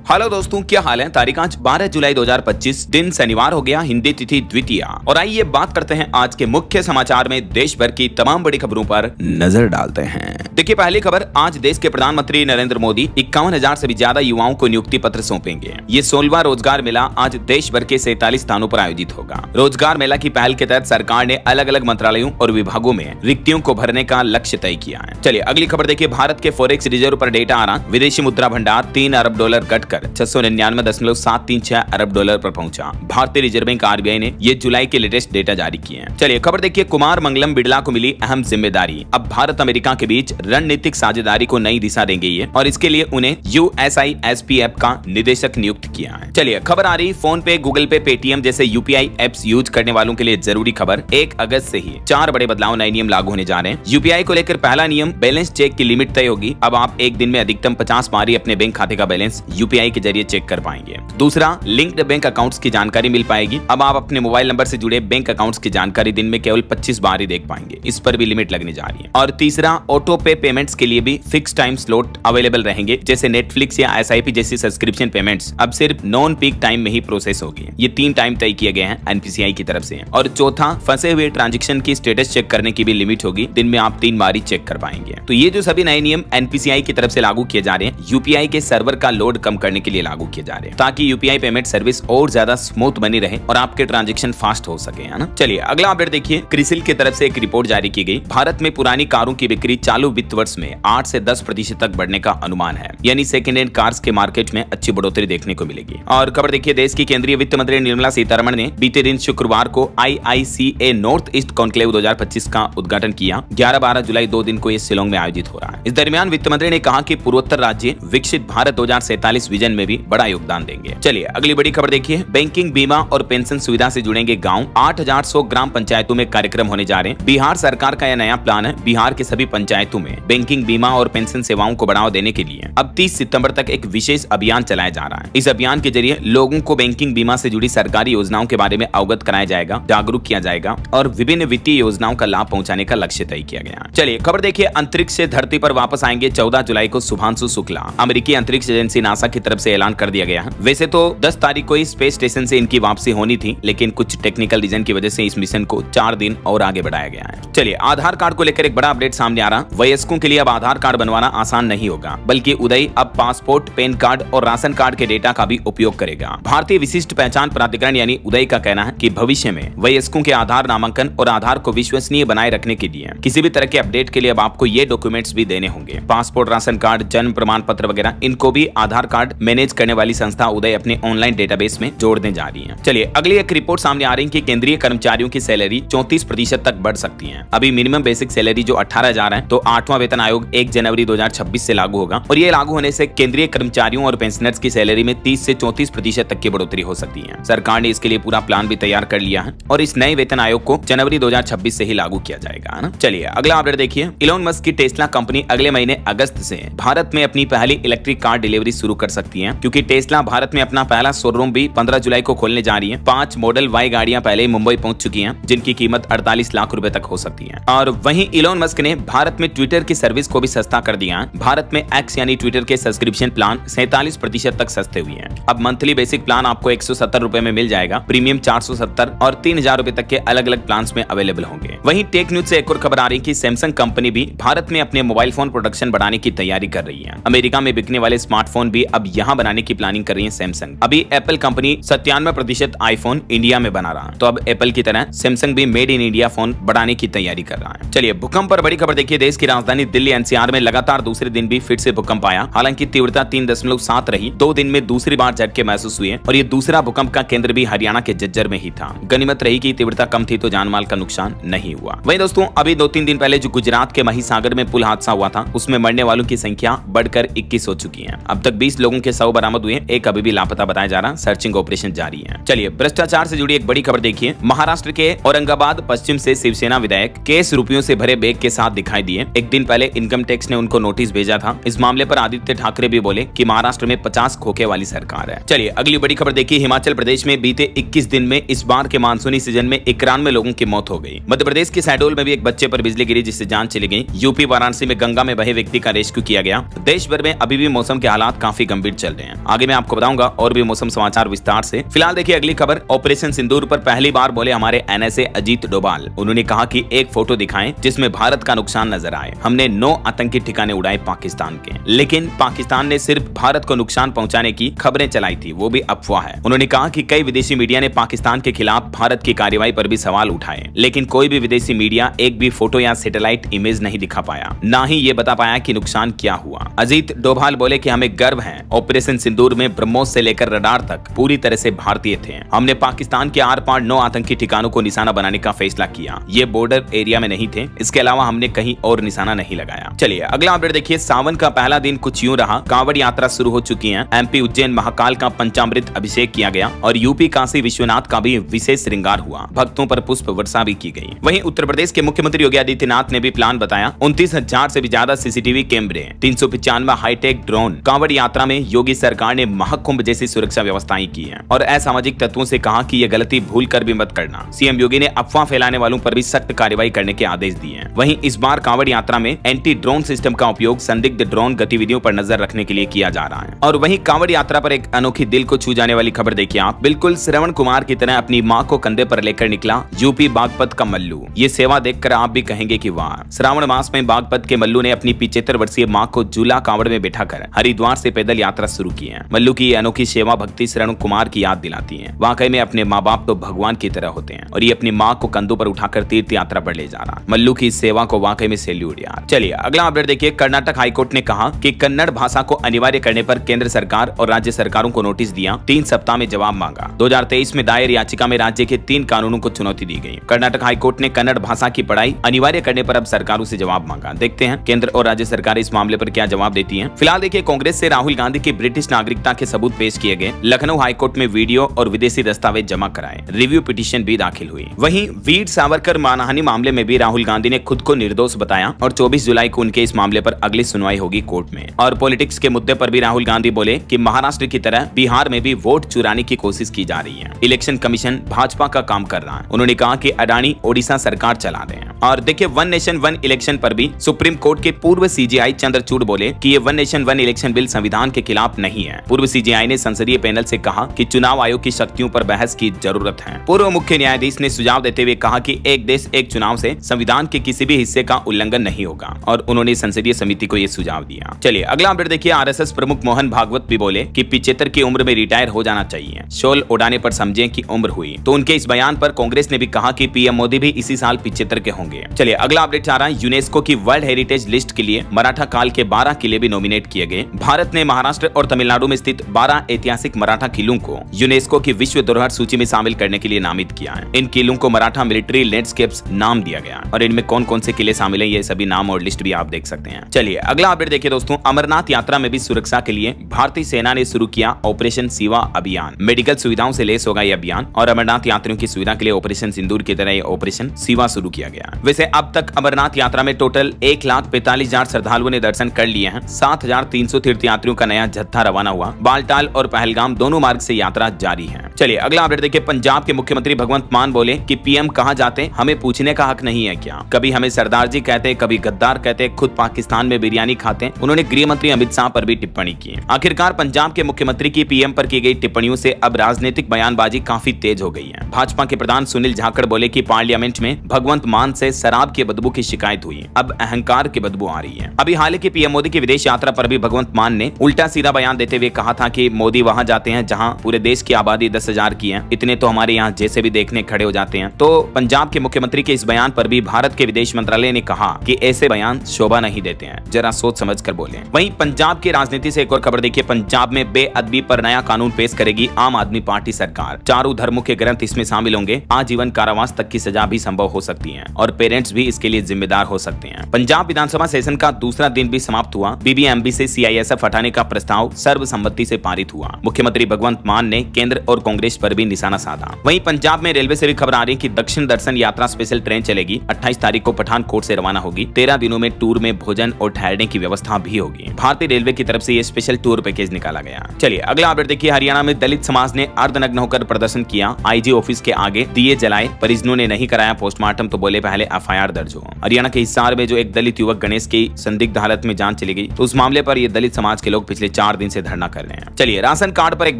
Hello दोस्तों, क्या हाल है। तारीख आज 12 जुलाई 2025, दिन शनिवार हो गया, हिंदी तिथि द्वितीया। और आइए बात करते हैं आज के मुख्य समाचार में देश भर की तमाम बड़ी खबरों पर नजर डालते हैं। देखिए पहली खबर, आज देश के प्रधानमंत्री नरेंद्र मोदी 51,000 से भी ज्यादा युवाओं को नियुक्ति पत्र सौंपेंगे। ये 16वां रोजगार मेला आज देश भर के 47 स्थानों पर आयोजित होगा। रोजगार मेला की पहल के तहत सरकार ने अलग अलग मंत्रालयों और विभागों में रिक्तियों को भरने का लक्ष्य तय किया है। चलिए अगली खबर देखिए, भारत के फॉरेक्स रिजर्व पर डेटा आ रहा, विदेशी मुद्रा भंडार 3 अरब डॉलर घटकर 699.736 अरब डॉलर पर पहुंचा। भारतीय रिजर्व बैंक आरबीआई ने ये जुलाई के लेटेस्ट डेटा जारी किए हैं। चलिए खबर देखिए, कुमार मंगलम बिड़ला को मिली अहम जिम्मेदारी। अब भारत अमेरिका के बीच रणनीतिक साझेदारी को नई दिशा देंगे ये, और इसके लिए उन्हें USISP का निदेशक नियुक्त किया है। चलिए खबर आ रही, फोन पे, गूगल पे, पेटीएम जैसे यूपीआई एप्स यूज करने वालों के लिए जरूरी खबर। 1 अगस्त से ही 4 बड़े बदलाव, नए नियम लागू होने जा रहे हैं। यूपीआई को लेकर पहला नियम, बैलेंस चेक की लिमिट तय होगी। अब आप एक दिन में अधिकतम 50 बार ही अपने बैंक खाते का बैलेंस यूपीआई के जरिए चेक कर पाएंगे। दूसरा, लिंक्ड बैंक अकाउंट्स की जानकारी मिल पाएगी। अब आप अपने मोबाइल नंबर से जुड़े बैंक अकाउंट्स की जानकारी दिन में केवल 25 बार ही देख पाएंगे। इस पर भी लिमिट लगने जा रही है। और तीसरा, ऑटो पे पेमेंट्स के लिए भी फिक्स टाइम स्लॉट अवेलेबल रहेंगे, जैसे नेटफ्लिक्स या SIP जैसी सब्सक्रिप्शन पेमेंट्स अब सिर्फ नॉन पीक टाइम में ही प्रोसेस होगी। ये 3 टाइम तय किए गए हैं NPCI की तरफ से। और चौथा, फंसे हुए ट्रांजेक्शन की स्टेटस चेक करने की भी लिमिट होगी, दिन में आप 3 बार ही चेक कर पाएंगे। तो ये जो सभी नए नियम NPCI की तरफ से लागू किए जा रहे हैं, यूपीआई के सर्वर का लोड कम करने के लिए लागू किए जा रहे हैं, ताकि यूपीआई पेमेंट सर्विस और ज्यादा स्मूथ बनी रहे और आपके ट्रांजैक्शन फास्ट हो सके, है ना। चलिए अगला अपडेट देखिए, क्रिसिल की तरफ से एक रिपोर्ट जारी की गई। भारत में पुरानी कारों की बिक्री चालू वित्त वर्ष में 8 से 10% तक बढ़ने का अनुमान है, यानी सेकेंड हैंड कार्स के मार्केट में अच्छी बढ़ोतरी देखने को मिलेगी। और खबर देखिए, देश की केंद्रीय वित्त मंत्री निर्मला सीतारमण ने बीते दिन शुक्रवार को IICA नॉर्थ ईस्ट कॉन्क्लेव 2025 का उद्घाटन किया। 11-12 जुलाई 2 दिन को ये शिलोंग में आयोजित हो रहा है। इस दरमियान वित्त मंत्री ने कहा कि पूर्वोत्तर राज्य विकसित भारत 2047 विजन में भी बड़ा योगदान देंगे। चलिए अगली बड़ी खबर देखिए, बैंकिंग, बीमा और पेंशन सुविधा से जुड़ेंगे गांव। 8,100 ग्राम पंचायतों में कार्यक्रम होने जा रहे हैं। बिहार सरकार का यह नया प्लान है। बिहार के सभी पंचायतों में बैंकिंग, बीमा और पेंशन सेवाओं को बढ़ावा देने के लिए अब 30 सितंबर तक एक विशेष अभियान चलाया जा रहा है। इस अभियान के जरिए लोगों को बैंकिंग, बीमा से जुड़ी सरकारी योजनाओं के बारे में अवगत कराया जाएगा, जागरूक किया जाएगा और विभिन्न वित्तीय योजनाओं का लाभ पहुंचाने का लक्ष्य तय किया गया है। चलिए खबर देखिए, अंतरिक्ष से धरती पर वापस आएंगे 14 जुलाई को शुभांशु शुक्ला। अमेरिकी अंतरिक्ष एजेंसी नासा की तरफ से ऐलान कर दिया गया है। वैसे तो 10 तारीख को स्पेस स्टेशन से इनकी वापसी होनी थी, लेकिन कुछ टेक्निकल रीजन की वजह से इस मिशन को 4 दिन और आगे बढ़ाया गया है। चलिए आधार कार्ड को लेकर एक बड़ा अपडेट सामने आ रहा। वयस्कों के लिए अब आधार कार्ड बनवाना आसान नहीं होगा, बल्कि उदय अब पासपोर्ट, पैन कार्ड और राशन कार्ड के डेटा का भी उपयोग करेगा। भारतीय विशिष्ट पहचान प्राधिकरण यानी उदय का कहना है कि भविष्य में वयस्कों के आधार नामांकन और आधार को विश्वसनीय बनाए रखने के लिए किसी भी तरह के अपडेट के लिए अब आपको ये डॉक्यूमेंट्स भी देने होंगे। पासपोर्ट, राशन कार्ड, जन्म प्रमाण पत्र वगैरह, इनको भी आधार कार्ड मैनेज करने वाली संस्था उदय अपने ऑनलाइन डेटाबेस में जोड़ने जा रही है। चलिए अगली एक रिपोर्ट सामने आ रही है कि केंद्रीय कर्मचारियों की सैलरी 34% तक बढ़ सकती है। अभी मिनिमम बेसिक सैलरी जो 18,000 है, तो 8वां वेतन आयोग 1 जनवरी 2026 से लागू होगा, और ये लागू होने से केंद्रीय कर्मचारियों और पेंशनर्स की सैलरी में 30 से 34% तक की बढ़ोतरी हो सकती है। सरकार ने इसके लिए पूरा प्लान भी तैयार कर लिया है, और इस नए वेतन आयोग को जनवरी 2026 से ही लागू किया जाएगा, है ना। चलिए अगला अपडेट देखिए, इलोन मस्क की टेस्ला कंपनी अगले महीने अगस्त से भारत में अपनी पहली इलेक्ट्रिक कार डिलीवरी शुरू कर सकती है, क्योंकि टेस्ला भारत में अपना पहला शोरूम भी 15 जुलाई को खोलने जा रही है। 5 मॉडल वाई गाड़ियां पहले ही मुंबई पहुंच चुकी हैं, जिनकी कीमत 48 लाख रुपए तक हो सकती है। और वहीं इलोन मस्क ने भारत में ट्विटर की सर्विस को भी सस्ता कर दिया है। भारत में एक्स यानी ट्विटर के सब्सक्रिप्शन प्लान 47% तक सस्ते हुए हैं। अब मंथली बेसिक प्लान आपको 170 रुपए में मिल जाएगा, प्रीमियम 470 और 3,000 रुपए तक के अलग अलग प्लान में अवेलेबल होंगे। वहीं टेक न्यूज से एक और खबर आ रही है कि सैमसंग कंपनी भी भारत में अपने मोबाइल फोन प्रोडक्शन बढ़ाने की तैयारी कर रही है। अमेरिका में बिकने वाले स्मार्टफोन भी अब यहाँ बनाने की प्लानिंग कर रही है सैमसंग। अभी एप्पल कंपनी 97% आईफोन इंडिया में बना रहा है, तो अब एप्पल की तरह सैमसंग भी मेड इन इंडिया फोन बढ़ाने की तैयारी कर रहा है। चलिए भूकंप पर बड़ी खबर देखिए, देश की राजधानी दिल्ली NCR में लगातार दूसरे दिन भी फिर से भूकंप आया। हालांकि तीव्रता 3.7 रही। 2 दिन में दूसरी बार झटके महसूस हुए, और ये दूसरा भूकंप का केंद्र भी हरियाणा के झज्जर में ही था। गनीमत रही कि तीव्रता कम थी, तो जानमाल का नुकसान नहीं हुआ। वहीं दोस्तों अभी 2-3 दिन पहले जो गुजरात के महिसागर में पुल हादसा हुआ था, उसमें मरने वालों की संख्या बढ़कर 21 हो चुकी है। अब तक 20 लोगों के शव बरामद हुए, एक अभी भी लापता बताया जा रहा। सर्चिंग ऑपरेशन जारी है। चलिए भ्रष्टाचार से जुड़ी एक बड़ी खबर देखिए, महाराष्ट्र के औरंगाबाद पश्चिम से शिवसेना विधायक केस रुपयों से भरे बैग के साथ दिखाई दिए। एक दिन पहले इनकम टैक्स ने उनको नोटिस भेजा था। इस मामले पर आदित्य ठाकरे भी बोले कि महाराष्ट्र में 50 खोखे वाली सरकार है। चलिए अगली बड़ी खबर देखिए, हिमाचल प्रदेश में बीते 21 दिन में इस बार के मानसूनी सीजन में 91 लोगों की मौत हो गई। मध्य प्रदेश के शहडोल में भी एक बच्चे पर बिजली गिरी, जिससे जान चली गई। यूपी वाराणसी में गंगा में बहे व्यक्ति का रेस्क्यू किया गया। देश भर में अभी भी मौसम के हालात काफी गंभीर चल रहे हैं। आगे मैं आपको बताऊंगा और भी मौसम समाचार विस्तार से। फिलहाल देखिए अगली खबर, ऑपरेशन सिंदूर पर पहली बार बोले हमारे एनएसए अजीत डोभाल। उन्होंने कहा कि एक फोटो दिखाएं जिसमें भारत का नुकसान नजर आए। हमने 9 आतंकी ठिकाने उड़ाए पाकिस्तान के, लेकिन पाकिस्तान ने सिर्फ भारत को नुकसान पहुंचाने की खबरें चलाई थी, वो भी अफवाह है। उन्होंने कहा कि कई विदेशी मीडिया ने पाकिस्तान के खिलाफ भारत की कार्रवाई पर भी सवाल उठाए, लेकिन कोई भी विदेशी मीडिया एक भी फोटो या सैटेलाइट इमेज नहीं दिखा पाया, ना ही ये बता पाया कि नुकसान क्या हुआ। अजीत डोभाल बोले कि हमें गर्व है, ऑपरेशन सिंदूर में ब्रह्मोस से लेकर रडार तक पूरी तरह से भारतीय थे। हमने पाकिस्तान के आर पार 9 आतंकी ठिकानों को निशाना बनाने का फैसला किया। ये बॉर्डर एरिया में नहीं थे, इसके अलावा हमने कहीं और निशाना नहीं लगाया। चलिए अगला अपडेट देखिए, सावन का पहला दिन कुछ यूं रहा। कांवड़ यात्रा शुरू हो चुकी है। एमपी उज्जैन महाकाल का पंचामृत अभिषेक किया गया और यूपी काशी विश्वनाथ का भी विशेष श्रृंगार हुआ। भक्तों पर पुष्प वर्षा भी की गई। वहीं उत्तर प्रदेश के मुख्यमंत्री योगी आदित्यनाथ ने भी प्लान बताया। 29,000 से भी ज्यादा सीसीटीवी कैमरे, 395 हाईटेक ड्रोन। कांवड़ यात्रा में योगी सरकार ने महाकुंभ जैसी सुरक्षा व्यवस्थाएं की है और असामाजिक तत्वों से कहा कि यह गलती भूल कर भी मत करना। सीएम योगी ने अफवाह फैलाने वालों पर भी सख्त कार्रवाई करने के आदेश दिए हैं। वहीं इस बार कांवड़ यात्रा में एंटी ड्रोन सिस्टम का उपयोग संदिग्ध ड्रोन गतिविधियों पर नजर रखने के लिए किया जा रहा है। और वहीं कांवड़ यात्रा पर एक अनोखी दिल को छू जाने वाली खबर देखिए आप। बिल्कुल श्रवण कुमार की तरह अपनी मां को कंधे पर लेकर निकला यूपी बागपत का मल्लू। ये सेवा देखकर आप भी कहेंगे कि वाह। श्रावण मास में बागपत के मल्लू ने अपनी 75 वर्षीय मां को झूला कांवड़ में बैठाकर हरिद्वार से पैदल यात्रा शुरू की है। मल्लू की अनोखी सेवा भक्ति श्रवण कुमार की याद दिलाती है। वाकई में अपने माँ बाप तो भगवान की तरह होते हैं और ये अपनी माँ को कंधों पर उठाकर तीर्थ यात्रा पर ले जा रहा। मल्लू की इस सेवा को वाकई में सैल्यूट यार। चलिए अगला अपडेट देखिए, कर्नाटक हाईकोर्ट ने कहा कि कन्नड़ भाषा को अनिवार्य करने पर केंद्र सरकार और राज्य सरकारों को नोटिस दिया। 3 सप्ताह में जवाब मांगा। 2023 में दायर याचिका में राज्य के 3 कानूनों को चुनौती दी गई। कर्नाटक हाईकोर्ट ने कन्नड़ भाषा की पढ़ाई अनिवार्य करने पर अब सरकारों से जवाब मांगा। देखते हैं केंद्र और राज्य सरकार इस मामले पर क्या जवाब देती है। फिलहाल देखिए, कांग्रेस से राहुल गांधी की ब्रिटिश नागरिकता के सबूत पेश किए गए। लखनऊ हाईकोर्ट में वीडियो और विदेशी दस्तावेज जमा कराए। रिव्यू पिटीशन भी दाखिल हुई। वहीं वीर सावरकर मानहानि मामले में भी राहुल गांधी ने खुद को निर्दोष बताया और 24 जुलाई को उनके इस मामले पर अगली सुनवाई होगी कोर्ट में। और पॉलिटिक्स के मुद्दे पर भी राहुल गांधी बोले कि महाराष्ट्र की तरह बिहार में भी वोट चुराने की कोशिश की जा रही है। इलेक्शन कमीशन भाजपा का काम कर रहा है। उन्होंने कहा कि अडानी ओडिशा सरकार चला रहे हैं। और देखिए, वन नेशन वन इलेक्शन पर भी सुप्रीम कोर्ट के पूर्व सीजेआई चंद्रचूड़ बोले कि ये one nation one election bill संविधान के खिलाफ नहीं है। पूर्व सीजेआई ने संसदीय पैनल से कहा कि चुनाव आयोग की शक्तियों पर बहस की जरूरत है। पूर्व मुख्य न्यायाधीश ने सुझाव देते हुए कहा कि एक देश एक चुनाव से संविधान के किसी भी हिस्से का उल्लंघन नहीं होगा और उन्होंने संसदीय समिति को यह सुझाव दिया। चलिए अगला अपडेट देखिए, आरएसएस प्रमुख मोहन भागवत भी बोले कि 75 की उम्र में रिटायर हो जाना चाहिए। शॉल उड़ाने पर समझे कि उम्र हुई। तो उनके इस बयान पर कांग्रेस ने भी कहा कि पीएम मोदी भी इसी साल 75 के होंगे। चलिए अगला अपडेट आ रहा है, यूनेस्को की वर्ल्ड हेरिटेज लिस्ट के लिए मराठा काल के 12 किले भी नॉमिनेट किए गए। भारत ने महाराष्ट्र और तमिलनाडु में स्थित 12 ऐतिहासिक मराठा किलों को यूनेस्को की विश्व धरोहर सूची में शामिल करने के लिए नामित किया है। इन किलों को मराठा मिलिट्री लैंडस्केप्स नाम दिया गया और इनमें कौन कौन से किले शामिल हैं ये सभी नाम और लिस्ट भी आप देख सकते हैं। चलिए अगला अपडेट देखिए दोस्तों, अमरनाथ यात्रा में भी सुरक्षा के लिए भारतीय सेना ने शुरू किया ऑपरेशन शिवा अभियान। मेडिकल सुविधाओं से लेस होगा ये अभियान और अमरनाथ यात्रियों की सुविधा के लिए ऑपरेशन सिंदूर की तरह ऑपरेशन शिवा शुरू किया गया। वैसे अब तक अमरनाथ यात्रा में टोटल 1,45,000 श्रद्धालुओं ने दर्शन कर लिए हैं। 7,300 तीर्थयात्रियों का नया जत्था रवाना हुआ। बालटाल और पहलगाम दोनों मार्ग से यात्रा जारी है। चलिए अगला अपडेट देखिए, पंजाब के मुख्यमंत्री भगवंत मान बोले कि पीएम कहां जाते हमें पूछने का हक नहीं है क्या? कभी हमें सरदार जी कहते, कभी गद्दार कहते, खुद पाकिस्तान में बिरयानी खाते। उन्होंने गृह मंत्री अमित शाह पर भी टिप्पणी की। आखिरकार पंजाब के मुख्यमंत्री की पीएम पर की गई टिप्पणियों से अब राजनीतिक बयानबाजी काफी तेज हो गई है। भाजपा के प्रधान सुनील झाकड़ बोले कि पार्लियामेंट में भगवंत मान से शराब की बदबू की शिकायत हुई, अब अहंकार की बदबू आ रही है। अभी हाल ही पीएम मोदी की विदेश यात्रा पर भी भगवंत मान ने उल्टा सीधा बयान देते हुए कहा था कि मोदी वहां जाते हैं जहां पूरे देश की आबादी 10,000 की है, इतने तो हमारे यहाँ जैसे भी देखने खड़े हो जाते हैं। तो पंजाब के मुख्यमंत्री के इस बयान पर भी भारत के विदेश मंत्रालय ने कहा कि ऐसे बयान शोभा नहीं देते हैं, जरा सोच समझ कर बोले। वहीं पंजाब की राजनीति से एक और खबर देखिए, पंजाब में बेअदबी पर नया कानून पेश करेगी आम आदमी पार्टी सरकार। चारों धर्मों के ग्रंथ इसमें शामिल होंगे। आजीवन कारावास तक की सजा भी संभव हो सकती है और पेरेंट्स भी इसके लिए जिम्मेदार हो सकते हैं। पंजाब विधानसभा सेशन का दूसरा दिन भी समाप्त हुआ। बीबीएमबी से सीआईएसएफ हटाने का प्रस्ताव सर्वसम्मति से पारित हुआ। मुख्यमंत्री भगवंत मान ने केंद्र और कांग्रेस पर भी निशाना साधा। वहीं पंजाब में रेलवे से भी खबर आ रही है कि दक्षिण दर्शन यात्रा स्पेशल ट्रेन चलेगी। 28 तारीख को पठानकोट से रवाना होगी। 13 दिनों में टूर में भोजन और ठहरने की व्यवस्था भी होगी। भारतीय रेलवे की तरफ से ये स्पेशल टूर पैकेज निकाला गया। चलिए अगला अपडेट देखिए, हरियाणा में दलित समाज ने अर्धनग्न होकर प्रदर्शन किया। आईजी ऑफिस के आगे दिए जलाए। परिजनों ने नहीं कराया पोस्टमार्टम तो बोले पहले एफआईआर दर्ज हो। हरियाणा के हिसार में जो एक दलित युवक गणेश की संदिग्ध हालत में जान चली गई, तो उस मामले पर ये दलित समाज के लोग पिछले 4 4 दिन से धरना कर रहे हैं। चलिए, राशन कार्ड पर एक